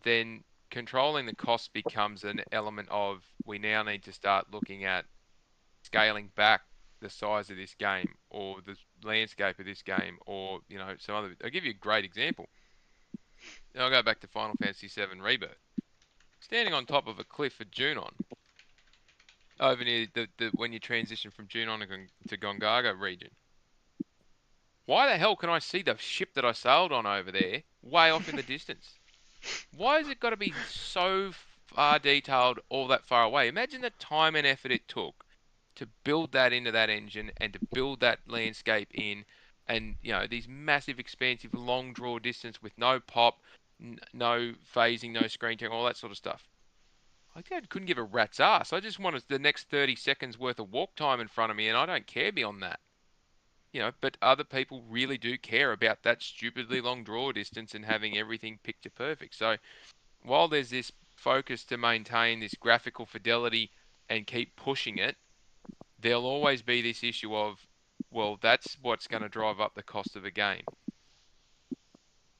then controlling the cost becomes an element of we now need to start looking at scaling back the size of this game or the landscape of this game or some other. I'll give you a great example. I'll go back to Final Fantasy VII Rebirth. Standing on top of a cliff at Junon, over near the when you transition from Junon to Gongaga region. Why the hell can I see the ship that I sailed on over there way off in the distance? Why has it got to be so far detailed, all that far away? Imagine the time and effort it took to build that into that engine and to build that landscape in, and these massive, expansive, long draw distance with no pop, no phasing, no screen tearing, all that sort of stuff. I couldn't give a rat's ass. I just wanted the next 30 seconds worth of walk time in front of me, and I don't care beyond that. But other people really do care about that stupidly long draw distance and having everything picture perfect. So while there's this focus to maintain this graphical fidelity and keep pushing it, there'll always be this issue of, well, that's what's going to drive up the cost of a game.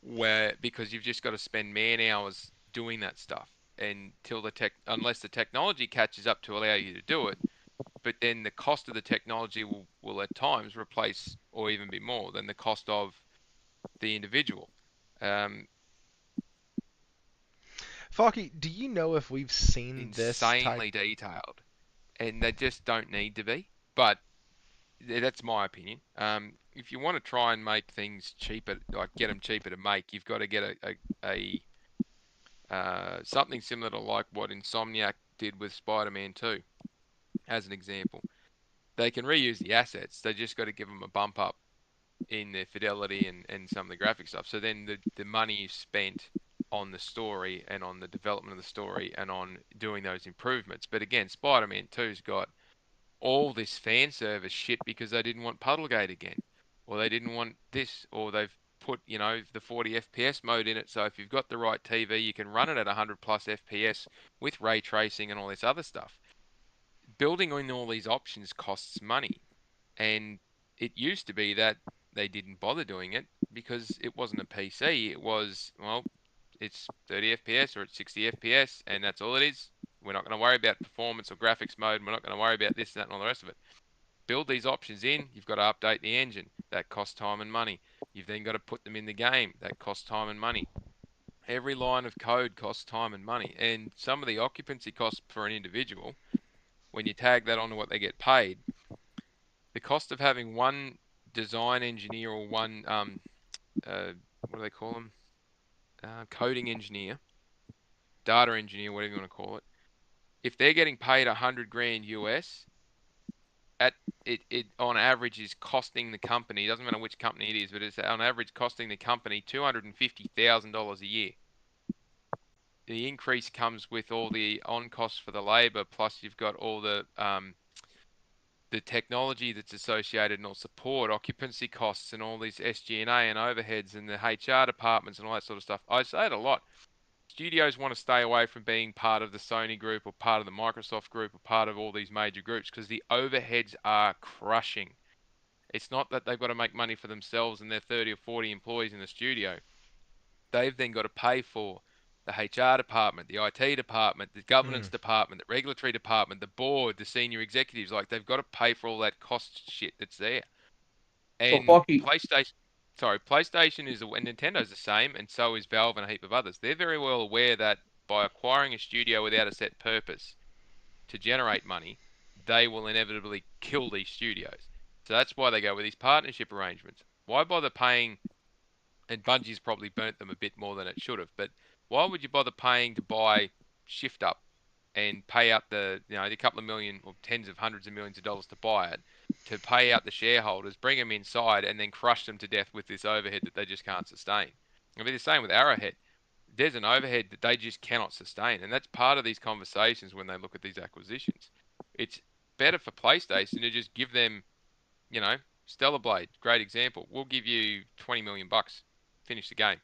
where because you've just got to spend man hours doing that stuff until unless the technology catches up to allow you to do it, but then the cost of the technology will at times replace or even be more than the cost of the individual. Um, Falky, do you know if we've seen this type? Insanely detailed, and they just don't need to be. But that's my opinion. If you want to try and make things cheaper, like get them cheaper to make, you've got to get something similar to like what Insomniac did with Spider-Man 2, as an example. They can reuse the assets. They just got to give them a bump up in their fidelity and some of the graphic stuff. So then the money you spent on the story and on the development of the story and on doing those improvements. But again, Spider-Man 2's got all this fan service shit because they didn't want Puddlegate again, or they didn't want this, or they've put, the 40 FPS mode in it. So if you've got the right TV, you can run it at 100 plus FPS with ray tracing and all this other stuff. Building in all these options costs money. And it used to be that they didn't bother doing it because it wasn't a PC. It was, well, it's 30 FPS or it's 60 FPS, and that's all it is. We're not going to worry about performance or graphics mode. We're not going to worry about this, that, and all the rest of it. Build these options in. You've got to update the engine. That costs time and money. You've then got to put them in the game. That costs time and money. Every line of code costs time and money. And some of the occupancy costs for an individual, when you tag that onto what they get paid, the cost of having one design engineer or one what do they call them? Coding engineer, data engineer, whatever you want to call it. If they're getting paid 100 grand US, at it on average is costing the company. Doesn't matter which company it is, but it's on average costing the company $250,000 a year. The increase comes with all the on costs for the labor, plus you've got all the technology that's associated and all support, occupancy costs, and all these SG&A and overheads, and the HR departments and all that sort of stuff. I say it a lot. Studios want to stay away from being part of the Sony group or part of the Microsoft group or part of all these major groups because the overheads are crushing. It's not that they've got to make money for themselves and their 30 or 40 employees in the studio. They've then got to pay for the HR department, the IT department, the governance department, the regulatory department, the board, the senior executives. Like they've got to pay for all that cost shit that's there. So And Falky, PlayStation is, and Nintendo's the same, and so is Valve and a heap of others. They're very well aware that by acquiring a studio without a set purpose to generate money, they will inevitably kill these studios. So that's why they go with these partnership arrangements. Why bother paying? And Bungie's probably burnt them a bit more than it should have. But why would you bother paying to buy Shift Up and pay out the couple of million or tens of hundreds of millions of dollars to buy it, to pay out the shareholders, bring them inside, and then crush them to death with this overhead that they just can't sustain? It'll be the same with Arrowhead. There's an overhead that they just cannot sustain, and that's part of these conversations when they look at these acquisitions. It's better for PlayStation to just give them, Stellar Blade, great example. We'll give you 20 million bucks, finish the game,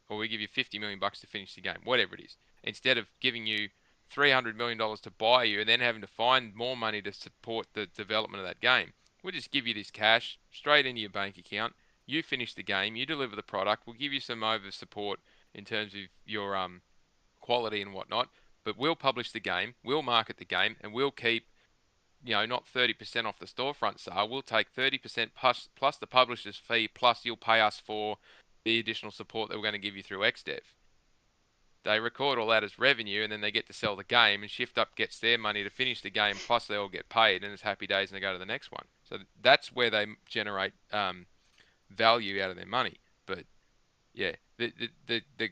or we give you 50 million bucks to finish the game, whatever it is, instead of giving you $300 million to buy you and then having to find more money to support the development of that game. We'll just give you this cash straight into your bank account. You finish the game, you deliver the product. We'll give you some over support in terms of your quality and whatnot, but we'll publish the game, we'll market the game, and we'll keep, not 30% off the storefront sale. We'll take 30% plus the publisher's fee, plus you'll pay us for the additional support that we're going to give you through XDev. They record all that as revenue, and then they get to sell the game, and Shift Up gets their money to finish the game, plus they all get paid, and it's happy days, and they go to the next one. So that's where they generate value out of their money. But yeah, the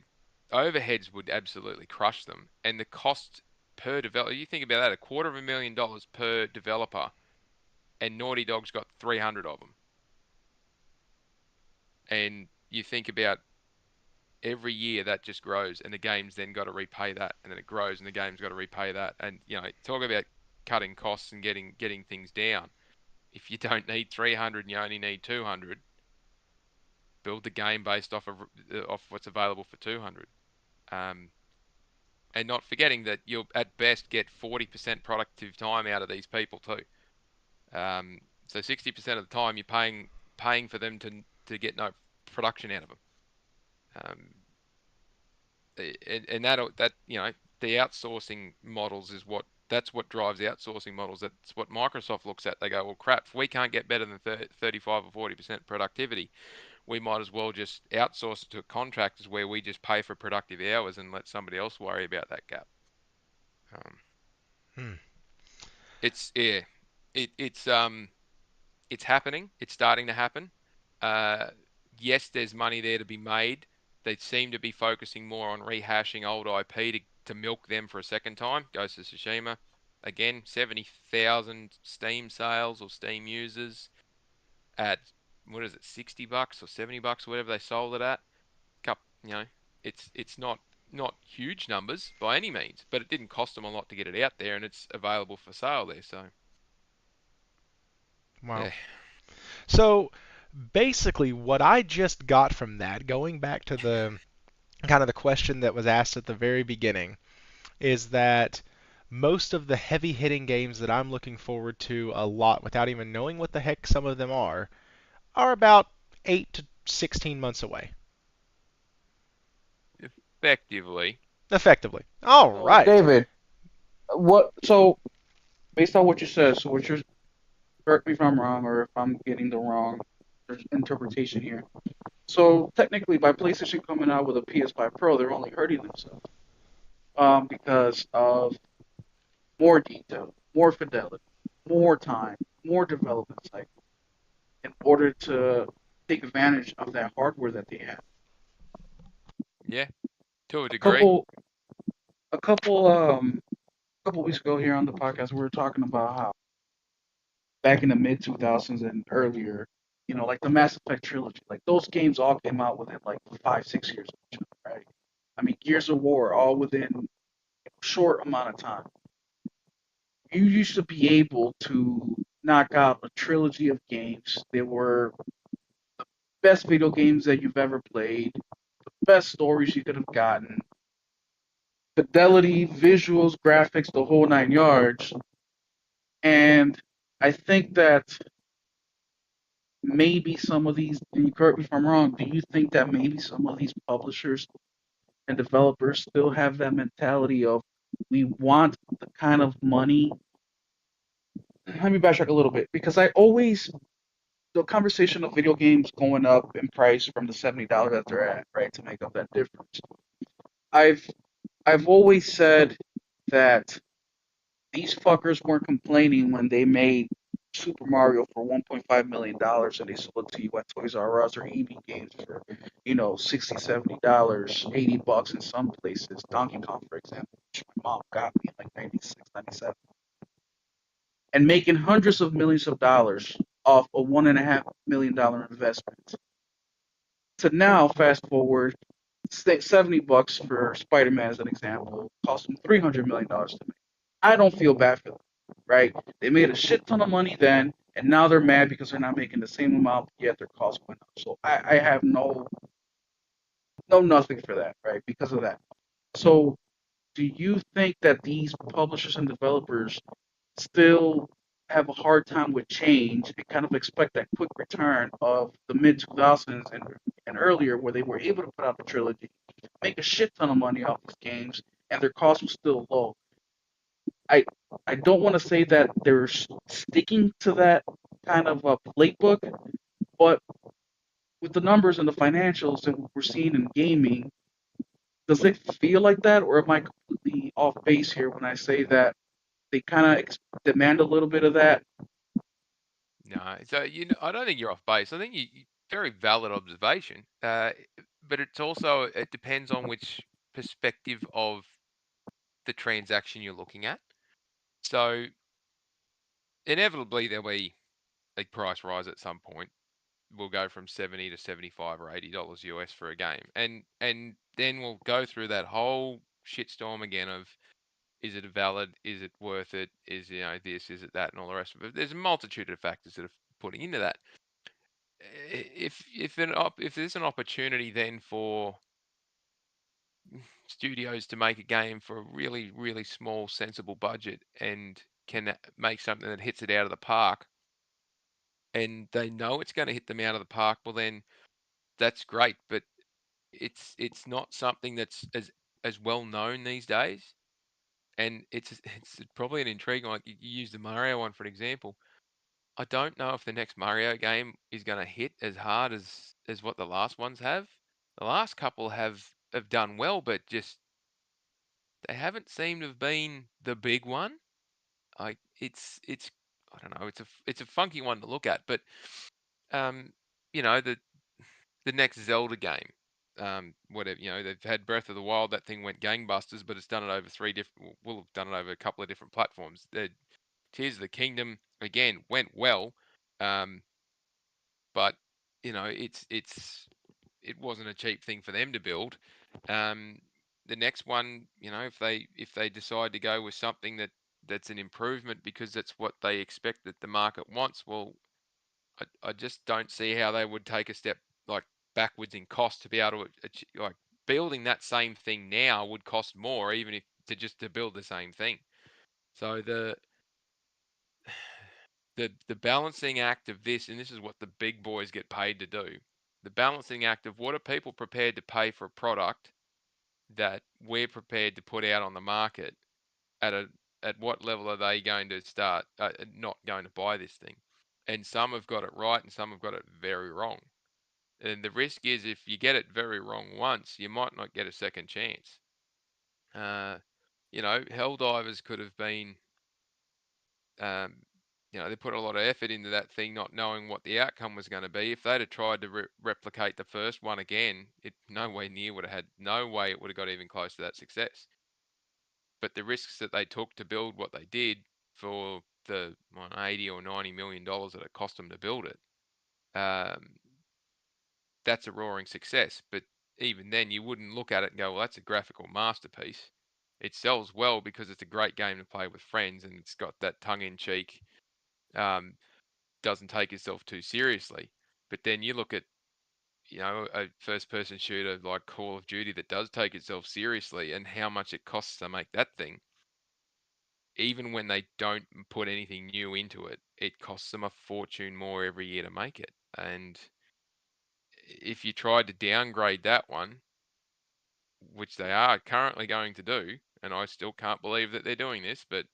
overheads would absolutely crush them, and the cost per developer. You think about that, $250,000 per developer, and Naughty Dog's got 300 of them. And you think about every year that just grows, and the game's then got to repay that, and then it grows, and the game's got to repay that. And talk about cutting costs and getting things down. If you don't need 300 and you only need 200, build the game based off what's available for 200. And not forgetting that you'll at best get 40% productive time out of these people too. So 60% of the time you're paying for them to get no production out of them. Um, and that the outsourcing models is that's what drives the outsourcing models. That's what Microsoft looks at. They go, well, crap, if we can't get better than 35 or 40% productivity, we might as well just outsource it to contractors where we just pay for productive hours and let somebody else worry about that gap. Um, Hmm. it's yeah, it's happening. It's starting to happen. Uh, yes, there's money there to be made. They seem to be focusing more on rehashing old IP to milk them for a second time. Ghost of Tsushima, again, 70,000 Steam sales or Steam users at what is it, $60 or $70, whatever they sold it at. It's not huge numbers by any means, but it didn't cost them a lot to get it out there, and it's available for sale there. So Wow. yeah, So basically, what I just got from that, going back to the kind of the question that was asked at the very beginning, is that most of the heavy hitting games that I'm looking forward to a lot without even knowing what the heck some of them are about 8 to 16 months away, effectively. effectively. All So, right. David, what? So, based on what you said, so what you're correct me if I'm wrong or if I'm getting the wrong interpretation here. So technically, by PlayStation coming out with a PS5 Pro, they're only hurting themselves because of more detail, more fidelity, more time, more development cycle in order to take advantage of that hardware that they have. Yeah, to a A degree. couple, a couple, couple weeks ago here on the podcast, we were talking about how back in the mid 2000s and earlier, like the Mass Effect trilogy, like those games all came out within like 5, 6 years of each other, right? I mean, Gears of War all within a short amount of time. You used to be able to knock out a trilogy of games. They were best video games that you've ever played, best stories you could have gotten, fidelity, visuals, graphics, the whole 9 yards. And I think that maybe some of these, and you correct me if I'm wrong, do you think that maybe some of these publishers and developers still have that mentality of we want the kind of money? Let me backtrack a little bit because the conversation of video games going up in price from the $70 that they're at, right, to make up that difference. I've I've always said that these fuckers weren't complaining when they made Super Mario for $1.5 million and they sold it to you at Toys R Us or EB Games for, $60, $70, $80 in some places. Donkey Kong, for example, which my mom got me in like 96, 97, and making hundreds of millions of dollars off a $1.5 million investment. To now, fast forward, $70 for Spider-Man as an example, cost them $300 million to make. I don't feel bad for them, right? They made a shit ton of money then, and now they're mad because they're not making the same amount, yet their costs went up. So I have no nothing for that, right? Because of that. So do you think that these publishers and developers still have a hard time with change and kind of expect that quick return of the mid 2000s and earlier, where they were able to put out the trilogy, make a shit ton of money off these games, and their cost was still low? I I don't want to say that they're sticking to that kind of a playbook, but with the numbers and the financials that we're seeing in gaming, does it feel like that, or am I completely off base here when I say that they kind of demand a little bit of that? No, so I don't think you're off base. I think very valid observation. But it's also it depends on which perspective of the transaction you're looking at. So inevitably there'll be a price rise at some point. We'll go from 70 to 75 or $80 US for a game, and then we'll go through that whole shitstorm again of is it valid, is it worth it, is this, is it that, and all the rest of it. There's a multitude of factors that are putting into that. If there's an opportunity then for studios to make a game for a really really small sensible budget and can make something that hits it out of the park, and they know it's going to hit them out of the park, well then that's great. But it's not something that's as well known these days, and it's probably an intriguing. Like you use the Mario one for an example. I don't know if the next Mario game is going to hit as hard as what the last ones have. The last couple have done well, but just they haven't seemed to have been the big one. It's I don't know. It's a funky one to look at, but um, the next Zelda game, whatever, they've had Breath of the Wild. That thing went gangbusters, but it's done it over three different. Will have done it over a couple of different platforms. The Tears of the Kingdom again went well, um, but it wasn't a cheap thing for them to build. Um, the next one, if they decide to go with something that's an improvement because that's what they expect that the market wants, well, I just don't see how they would take a step like backwards in cost to be able to like building that same thing now would cost more even if to build the same thing. So the balancing act of this, and this is what the big boys get paid to do. The balancing act of what are people prepared to pay for a product that we're prepared to put out on the market at a at what level are they going to start not going to buy this thing? And some have got it right and some have got it very wrong. And the risk is if you get it very wrong once, you might not get a second chance. Helldivers could have been, um, they put a lot of effort into that thing, not knowing what the outcome was going to be. If they'd have tried to replicate the first one again, it no way near would have had, no way it would have got even close to that success. But the risks that they took to build what they did for the 80 or $90 million that it cost them to build it, um, that's a roaring success. But even then, you wouldn't look at it and go, well, that's a graphical masterpiece. It sells well because it's a great game to play with friends and it's got that tongue-in-cheek, um, doesn't take itself too seriously. But then you look at, a first-person shooter like Call of Duty that does take itself seriously and how much it costs to make that thing. Even when they don't put anything new into it, it costs them a fortune more every year to make it. And if you tried to downgrade that one, which they are currently going to do, and I still can't believe that they're doing this, but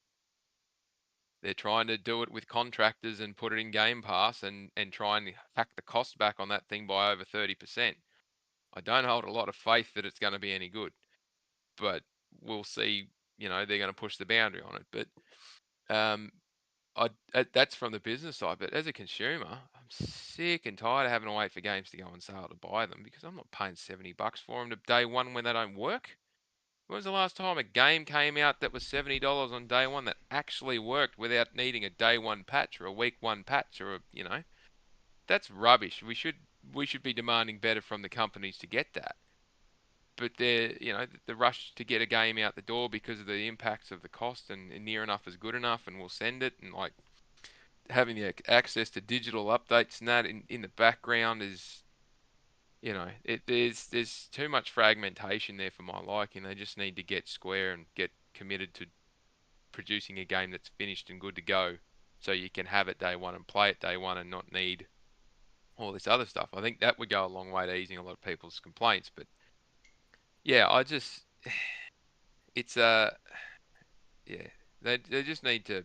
they're trying to do it with contractors and put it in Game Pass and try and hack the cost back on that thing by over 30%. I don't hold a lot of faith that it's going to be any good, but we'll see. They're going to push the boundary on it. But that's from the business side. But as a consumer, I'm sick and tired of having to wait for games to go on sale to buy them because I'm not paying $70 for them to day one when they don't work. When was the last time a game came out that was $70 on day one that actually worked without needing a day one patch or a week one patch that's rubbish. We should be demanding better from the companies to get that. But the rush to get a game out the door because of the impacts of the cost and near enough is good enough and we'll send it, and like having the access to digital updates and that in the background is, there's too much fragmentation there for my liking. They just need to get square and get committed to producing a game that's finished and good to go, so you can have it day one and play it day one and not need all this other stuff. I think that would go a long way to easing a lot of people's complaints. But yeah, it's yeah, they just need to.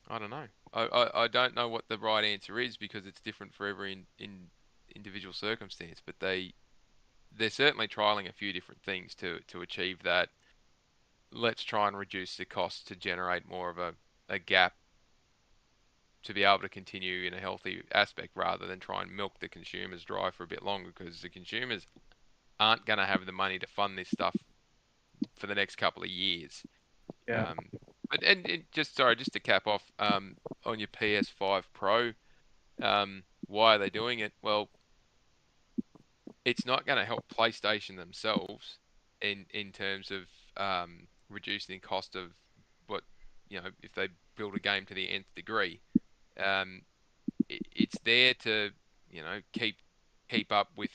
I don't know. I don't know what the right answer is because it's different for every in individual circumstance. But they're certainly trialing a few different things to achieve that. Let's try and reduce the cost to generate more of a gap to be able to continue in a healthy aspect rather than try and milk the consumers dry for a bit longer, because the consumers aren't going to have the money to fund this stuff for the next couple of years. Yeah. Um, but and just to cap off, on your PS5 Pro, why are they doing it? Well, it's not going to help PlayStation themselves in terms of reducing the cost of what, if they build a game to the nth degree. Um, it's there to, keep up with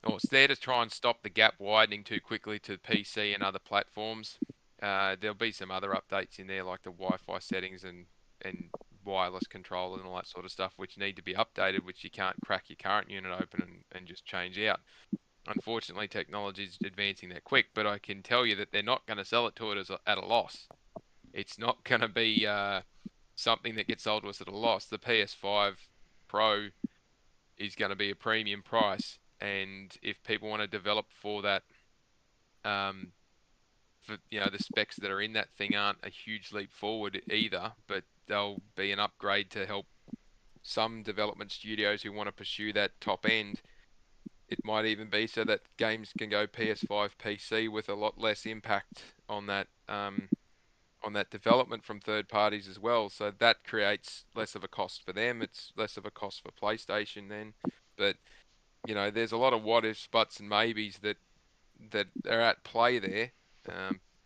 or it's there to try and stop the gap widening too quickly to PC and other platforms. There'll be some other updates in there like the Wi-Fi settings and and wireless control and all that sort of stuff, which need to be updated, which you can't crack your current unit open and just change out. Unfortunately, technology is advancing that quick, but I can tell you that they're not going to sell it to it at a loss. It's not going to be something that gets sold to us at a loss. The PS5 Pro is going to be a premium price, and if people want to develop for that, for the specs that are in that thing aren't a huge leap forward either, but they'll be an upgrade to help some development studios who want to pursue that top end. It might even be so that games can go PS5, PC with a lot less impact on that development from third parties as well. So that creates less of a cost for them. It's less of a cost for PlayStation then. But there's a lot of what ifs, buts, and maybes that are at play there.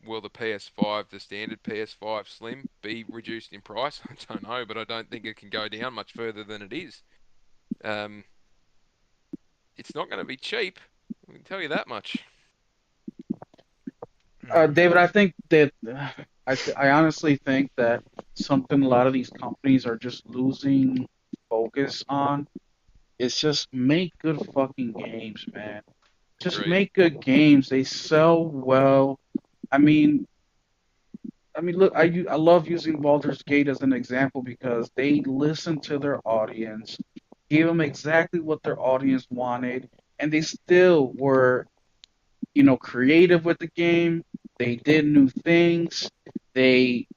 Will the PS5, the standard PS5 Slim, be reduced in price? I don't know, but I don't think it can go down much further than it is. It's not going to be cheap. I can tell you that much. David, I think that I honestly think that something a lot of these companies are just losing focus on is just make good fucking games, man. Just Agreed. make good games. They sell well. I mean, look, I love using Baldur's Gate as an example because they listened to their audience, gave them exactly what their audience wanted, and they still were, creative with the game. They did new things. They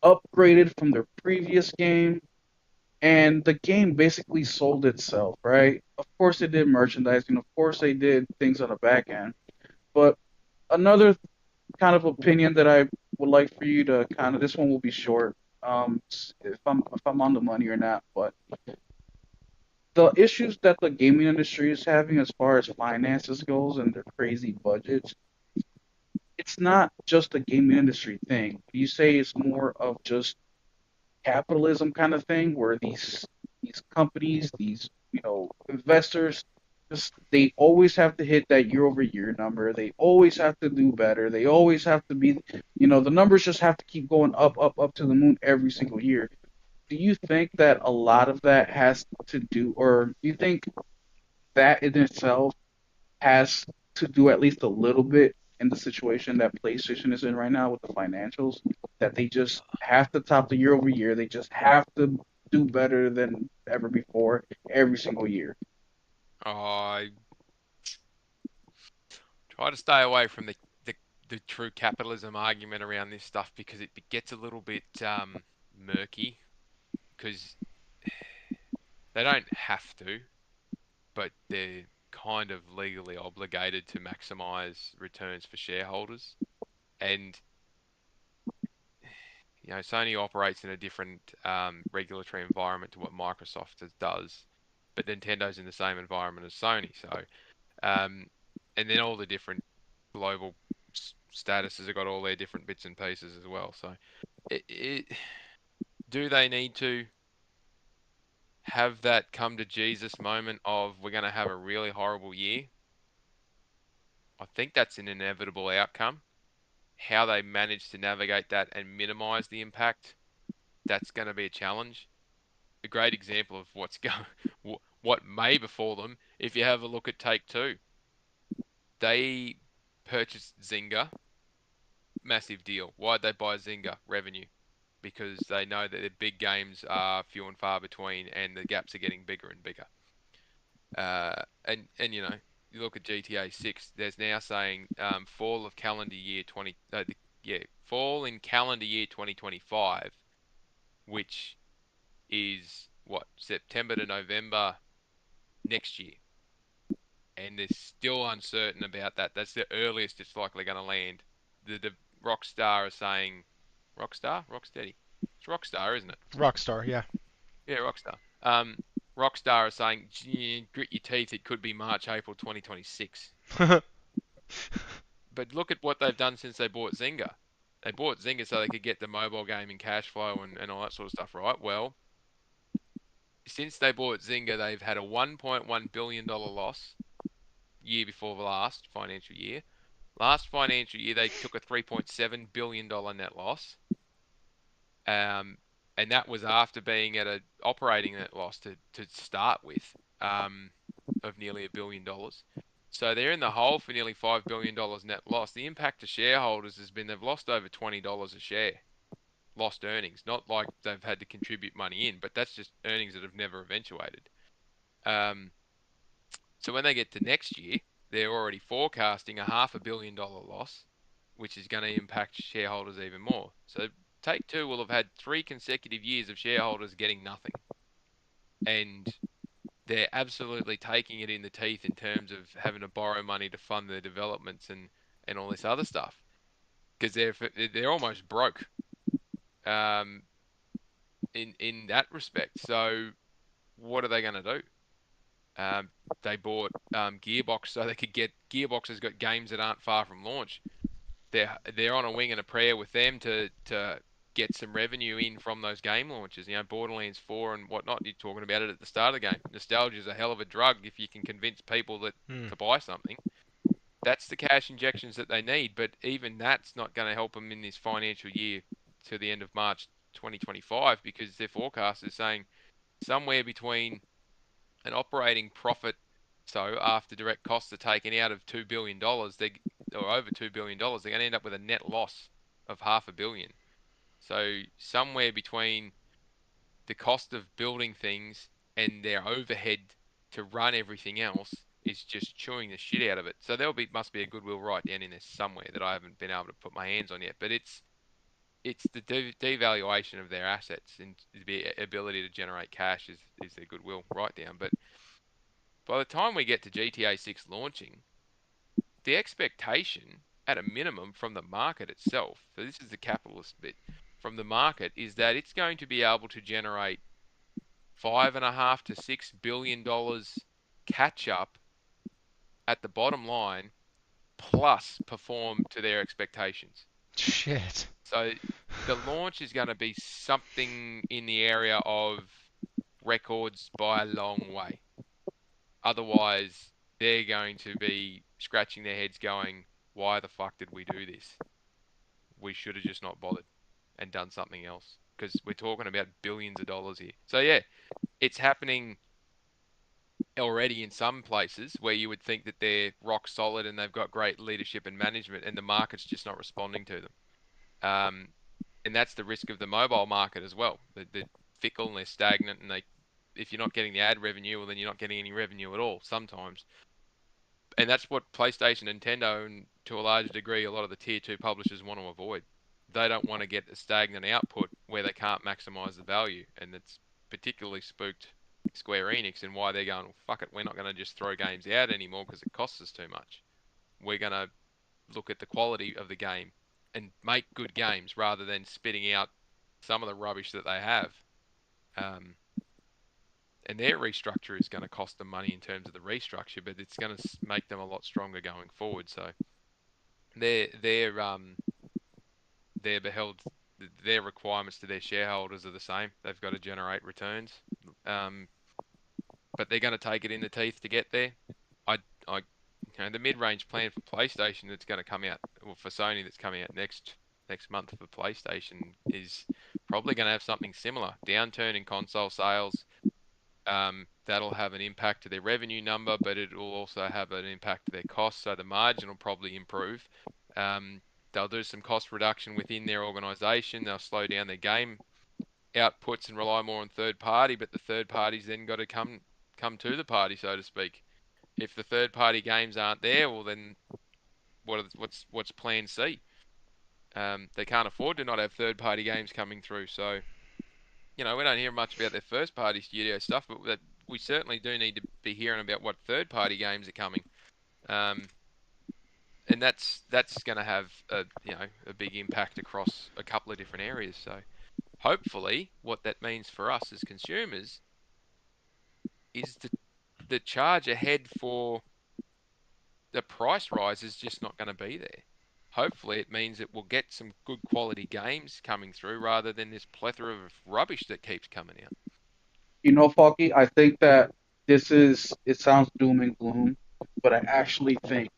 upgraded from their previous game, and the game basically sold itself, right? Of course, they did merchandising. Of course, they did things on the back end. But another kind of opinion that I would like for you to kind of, this one will be short, if I'm on the money or not, but the issues that the gaming industry is having as far as finances goes and their crazy budgets, it's not just a gaming industry thing. You say it's more of just capitalism kind of thing where these companies, these investors, just they always have to hit that year over year number. They always have to do better. They always have to be, the numbers just have to keep going up, up, up to the moon every single year. Do you think that a lot of that has to do, or do you think that in itself has to do at least a little bit in the situation that PlayStation is in right now with the financials, that they just have to top the year over year. They just have to do better than ever before every single year. I try to stay away from the true capitalism argument around this stuff because it gets a little bit murky because they don't have to, but they're kind of legally obligated to maximize returns for shareholders. And Sony operates in a different regulatory environment to what Microsoft does, but Nintendo's in the same environment as Sony. So, and then all the different global statuses have got all their different bits and pieces as well. So, do they need to have that come to Jesus moment of we're going to have a really horrible year? I think that's an inevitable outcome. How they manage to navigate that and minimize the impact, that's going to be a challenge. A great example of what may befall them. If you have a look at Take Two, they purchased Zynga, massive deal. Why'd they buy Zynga? Revenue, because they know that their big games are few and far between, and the gaps are getting bigger and bigger. And you look at GTA 6. There's now saying fall of calendar year 20. Fall in calendar year 2025, which is what, September to November next year, and they're still uncertain about that. That's the earliest it's likely going to land. The Rockstar is saying, Rocksteady. It's Rockstar, isn't it? Rockstar, yeah. Yeah, Rockstar. Rockstar is saying, grit your teeth. It could be March, April 2026. But look at what they've done since they bought Zynga. They bought Zynga so they could get the mobile gaming cash flow and all that sort of stuff, right? Well, since they bought Zynga, they've had a $1.1 billion loss year before the last financial year. Last financial year, they took a $3.7 billion net loss. And and that was after being at a operating net loss to start with, of nearly $1 billion. So they're in the hole for nearly $5 billion net loss. The impact to shareholders has been they've lost over $20 a share, lost earnings. Not like they've had to contribute money in, but that's just earnings that have never eventuated. Um, so when they get to next year, they're already forecasting a $500 million loss, which is going to impact shareholders even more. So Take Two will have had 3 consecutive years of shareholders getting nothing. And they're absolutely taking it in the teeth in terms of having to borrow money to fund their developments and all this other stuff because they're almost broke um, in that respect. So what are they going to do? They bought Gearbox so they could get Gearbox has got games that aren't far from launch. They're on a wing and a prayer with them to get some revenue in from those game launches. You know, Borderlands 4 and whatnot. You're talking about it at the start of the game. Nostalgia is a hell of a drug if you can convince people that Hmm. to buy something. That's the cash injections that they need. But even that's not going to help them in this financial year to the end of March 2025 because their forecast is saying somewhere between an operating profit. So after direct costs are taken out of $2 billion, they or over $2 billion, they're going to end up with a net loss of $500 million. So somewhere between the cost of building things and their overhead to run everything else is just chewing the shit out of it. So must be a goodwill write down in there somewhere that I haven't been able to put my hands on yet. But it's the devaluation of their assets and the ability to generate cash is their goodwill write down. But by the time we get to GTA 6 launching, the expectation, at a minimum, from the market itself, so this is the capitalist bit, from the market, is that it's going to be able to generate $5.5 to $6 billion catch up at the bottom line, plus perform to their expectations. Shit. So the launch is going to be something in the area of records by a long way. Otherwise, they're going to be scratching their heads going, why the fuck did we do this? We should have just not bothered and done something else because we're talking about billions of dollars here. So yeah, it's happening already in some places where you would think that they're rock solid and they've got great leadership and management and the market's just not responding to them. And that's the risk of the mobile market as well. They're fickle and they're stagnant and if you're not getting the ad revenue, well then you're not getting any revenue at all sometimes. And that's what PlayStation, Nintendo, and to a large degree, a lot of the tier two publishers want to avoid. They don't want to get a stagnant output where they can't maximize the value, and it's particularly spooked Square Enix and why they're going, well, fuck it, we're not going to just throw games out anymore because it costs us too much. We're going to look at the quality of the game and make good games rather than spitting out some of the rubbish that they have. Um, and their restructure is going to cost them money in terms of the restructure, but it's going to make them a lot stronger going forward. So they're beheld their requirements to their shareholders are the same. They've got to generate returns, um, but they're going to take it in the teeth to get there. I the mid-range plan for PlayStation that's going to come out, or for Sony that's coming out next month for PlayStation is probably going to have something similar. Downturn in console sales, that'll have an impact to their revenue number, but it will also have an impact to their costs. So the margin will probably improve. They'll do some cost reduction within their organization. They'll slow down their game outputs and rely more on third party, but the third party's then got to come to the party, so to speak. If the third party games aren't there, well then what's plan C? They can't afford to not have third party games coming through. So we don't hear much about their first party studio stuff, but we certainly do need to be hearing about what third party games are coming. And that's going to have a big impact across a couple of different areas. So hopefully, what that means for us as consumers is the charge ahead for the price rise is just not going to be there. Hopefully, it means that we'll get some good quality games coming through rather than this plethora of rubbish that keeps coming out. Falky, I think that it sounds doom and gloom, but I actually think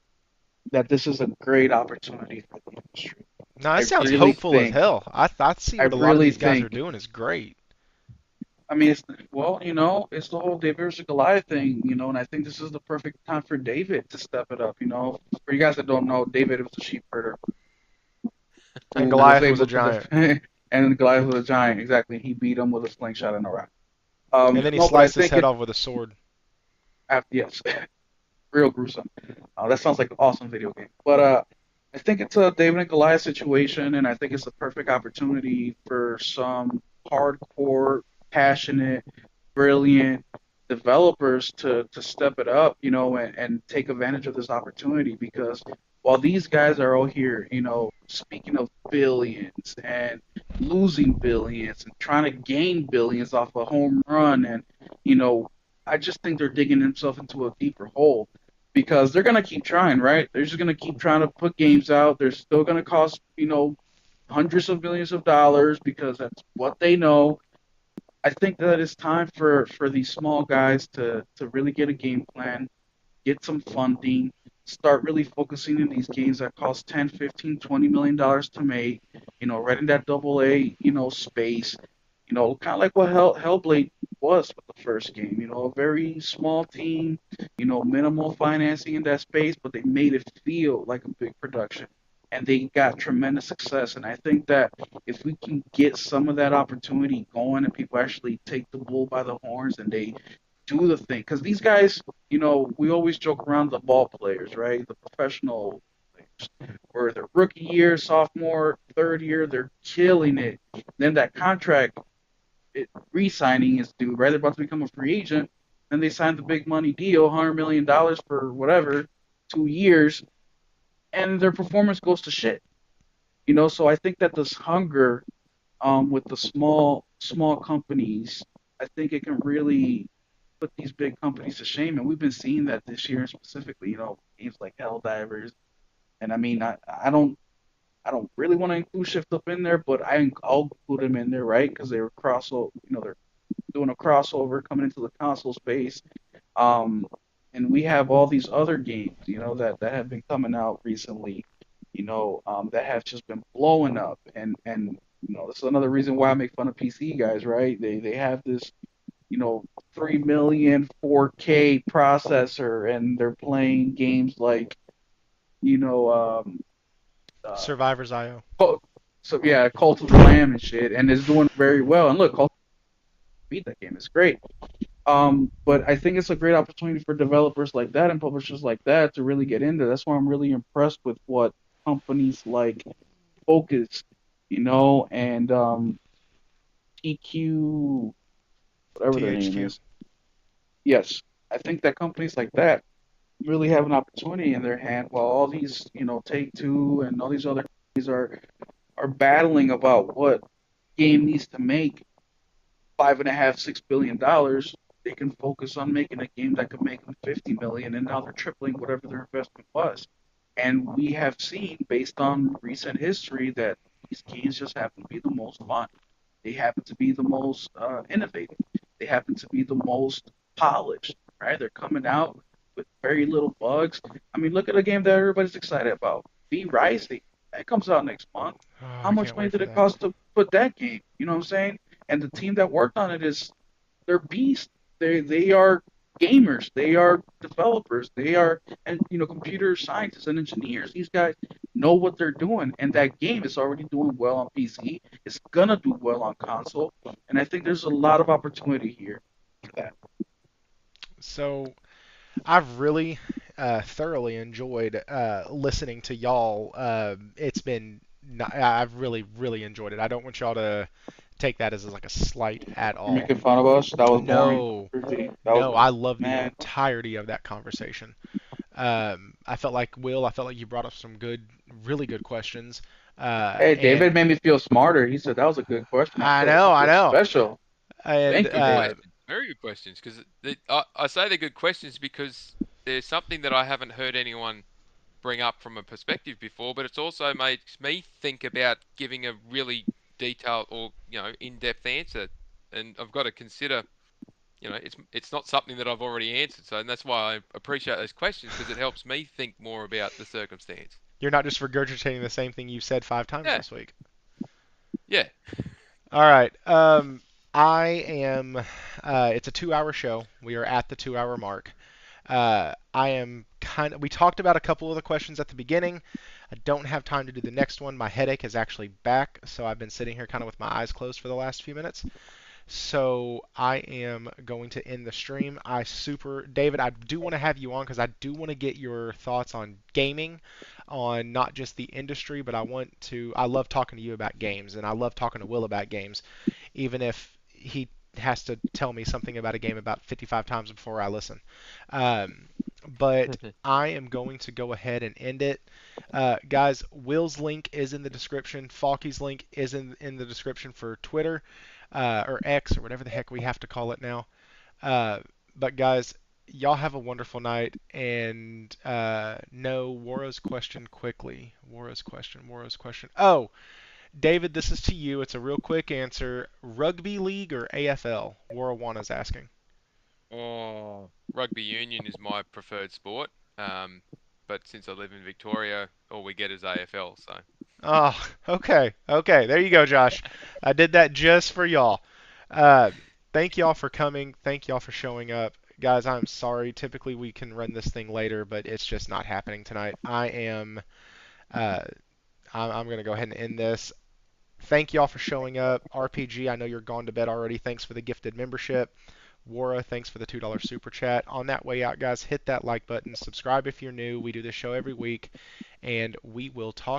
that this is a great opportunity for the industry. No, that I sounds It really is. hopeful as think, hell. I see I what a lot of really these guys are think, doing is great. I mean, it's, well, it's the whole David versus Goliath thing, and I think this is the perfect time for David to step it up. For you guys that don't know, David was a sheep herder And who was Goliath was a able to giant. defend, and Goliath was a giant, exactly. He beat him with a slingshot and a rock. And then he No, but I sliced his think head it, off with a sword. yes, real gruesome. That sounds like an awesome video game. But I think it's a David and Goliath situation, and I think it's a perfect opportunity for some hardcore, passionate, brilliant developers to step it up, and take advantage of this opportunity because while these guys are all here, speaking of billions and losing billions and trying to gain billions off a home run and you know I just think they're digging themselves into a deeper hole because they're gonna keep trying, right? They're just gonna keep trying to put games out. They're still gonna cost, hundreds of millions of dollars because that's what they know. I think that it's time for these small guys to really get a game plan, get some funding, start really focusing in these games that cost 10, 15, 20 million dollars to make, right in that double A, space, kind of like what Hellblade was with the first game, a very small team, minimal financing in that space, but they made it feel like a big production. And they got tremendous success. And I think that if we can get some of that opportunity going and people actually take the bull by the horns and they do the thing, because these guys, we always joke around the ball players, right? The professional players, where their rookie year, sophomore, third year, they're killing it. Then that contract re-signing is due, right? They're about to become a free agent. Then they signed the big money deal, $100 million for whatever, 2 years, and their performance goes to shit. So I think that this hunger, with the small companies, I think it can really put these big companies to shame, and we've been seeing that this year specifically. Games like Helldivers, and I mean, I don't really want to include Shift Up in there, but I'll include them in there, right? Because they were they're doing a crossover coming into the console space. Um, and we have all these other games, that have been coming out recently, that have just been blowing up. And this is another reason why I make fun of PC guys, right? They have this, 3 million 4K processor, and they're playing games like, you know, uh, Survivor's IO. so yeah, Cult of the Lamb and shit, and it's doing very well. And look, Cult beat that game. It's great. But I think it's a great opportunity for developers like that and publishers like that to really get into. That's why I'm really impressed with what companies like Focus, and TQ, whatever their name THQ. is. Yes, I think that companies like that really have an opportunity in their hand, while all these, Take Two and all these other companies are battling about what game needs to make 5.5, $6 billion. They can focus on making a game that could make them 50 million, and now they're tripling whatever their investment was. And we have seen, based on recent history, that these games just happen to be the most fun. They happen to be the most innovative. They happen to be the most polished. Right? They're coming out with very little bugs. I mean, look at a game that everybody's excited about. V Rising. That comes out next month. Oh, How I much can't money wait did for it that. cost to put that game? You know what I'm saying? And the team that worked on it is they're beasts. They are gamers. They are developers. They are, and computer scientists and engineers. These guys know what they're doing, and that game is already doing well on PC. It's gonna do well on console, and I think there's a lot of opportunity here for that. So I've really thoroughly enjoyed listening to y'all. It's been I've really enjoyed it. I don't want y'all to take that as like a slight at You're all. making fun of us. That was boring. No, That was no, I love the man. entirety of that conversation. I felt like Will. I felt like you brought up some really good questions. Hey, David And made me feel smarter. He said that was a good question. I I feel know, I feel know. special. And Thank you, Good David. questions. Very good questions. Because I say they're good questions because there's something that I haven't heard anyone bring up from a perspective before, but it's also makes me think about giving a really detailed or in-depth answer. And I've got to consider it's not something that I've already answered. So and that's why I appreciate those questions because it helps me think more about the circumstance. You're not just regurgitating the same thing you've said 5 times Yeah, this week. yeah. All right. I am. It's a 2-hour show. We are at the 2-hour mark. I am kind of. We talked about a couple of the questions at the beginning. I don't have time to do the next one. My headache is actually back, so I've been sitting here kind of with my eyes closed for the last few minutes. So I am going to end the stream. David, I do want to have you on because I do want to get your thoughts on gaming, on not just the industry, but I love talking to you about games, and I love talking to Will about games, even if he has to tell me something about a game about 55 times before I listen. Um, but I am going to go ahead and end it. Guys, Will's link is in the description. Falky's link is in the description for Twitter, or X, or whatever the heck we have to call it now. Uh, but guys, y'all have a wonderful night. And no, Wara's question quickly. Wara's question. Wara's question. Oh, David, this is to you. It's a real quick answer. Rugby league or AFL? Warawana's asking. Oh, rugby union is my preferred sport. But since I live in Victoria, all we get is AFL. So Oh, okay. Okay. There you go, Josh. I did that just for y'all. Uh, Thank y'all for coming. Thank y'all for showing up. Guys, I'm sorry. Typically we can run this thing later, but it's just not happening tonight. Uh, I'm going to go ahead and end this. Thank y'all for showing up. RPG, I know you're gone to bed already. Thanks for the gifted membership. Wara, thanks for the $2 super chat. On that way out, guys, hit that like button. Subscribe if you're new. We do this show every week, and we will talk.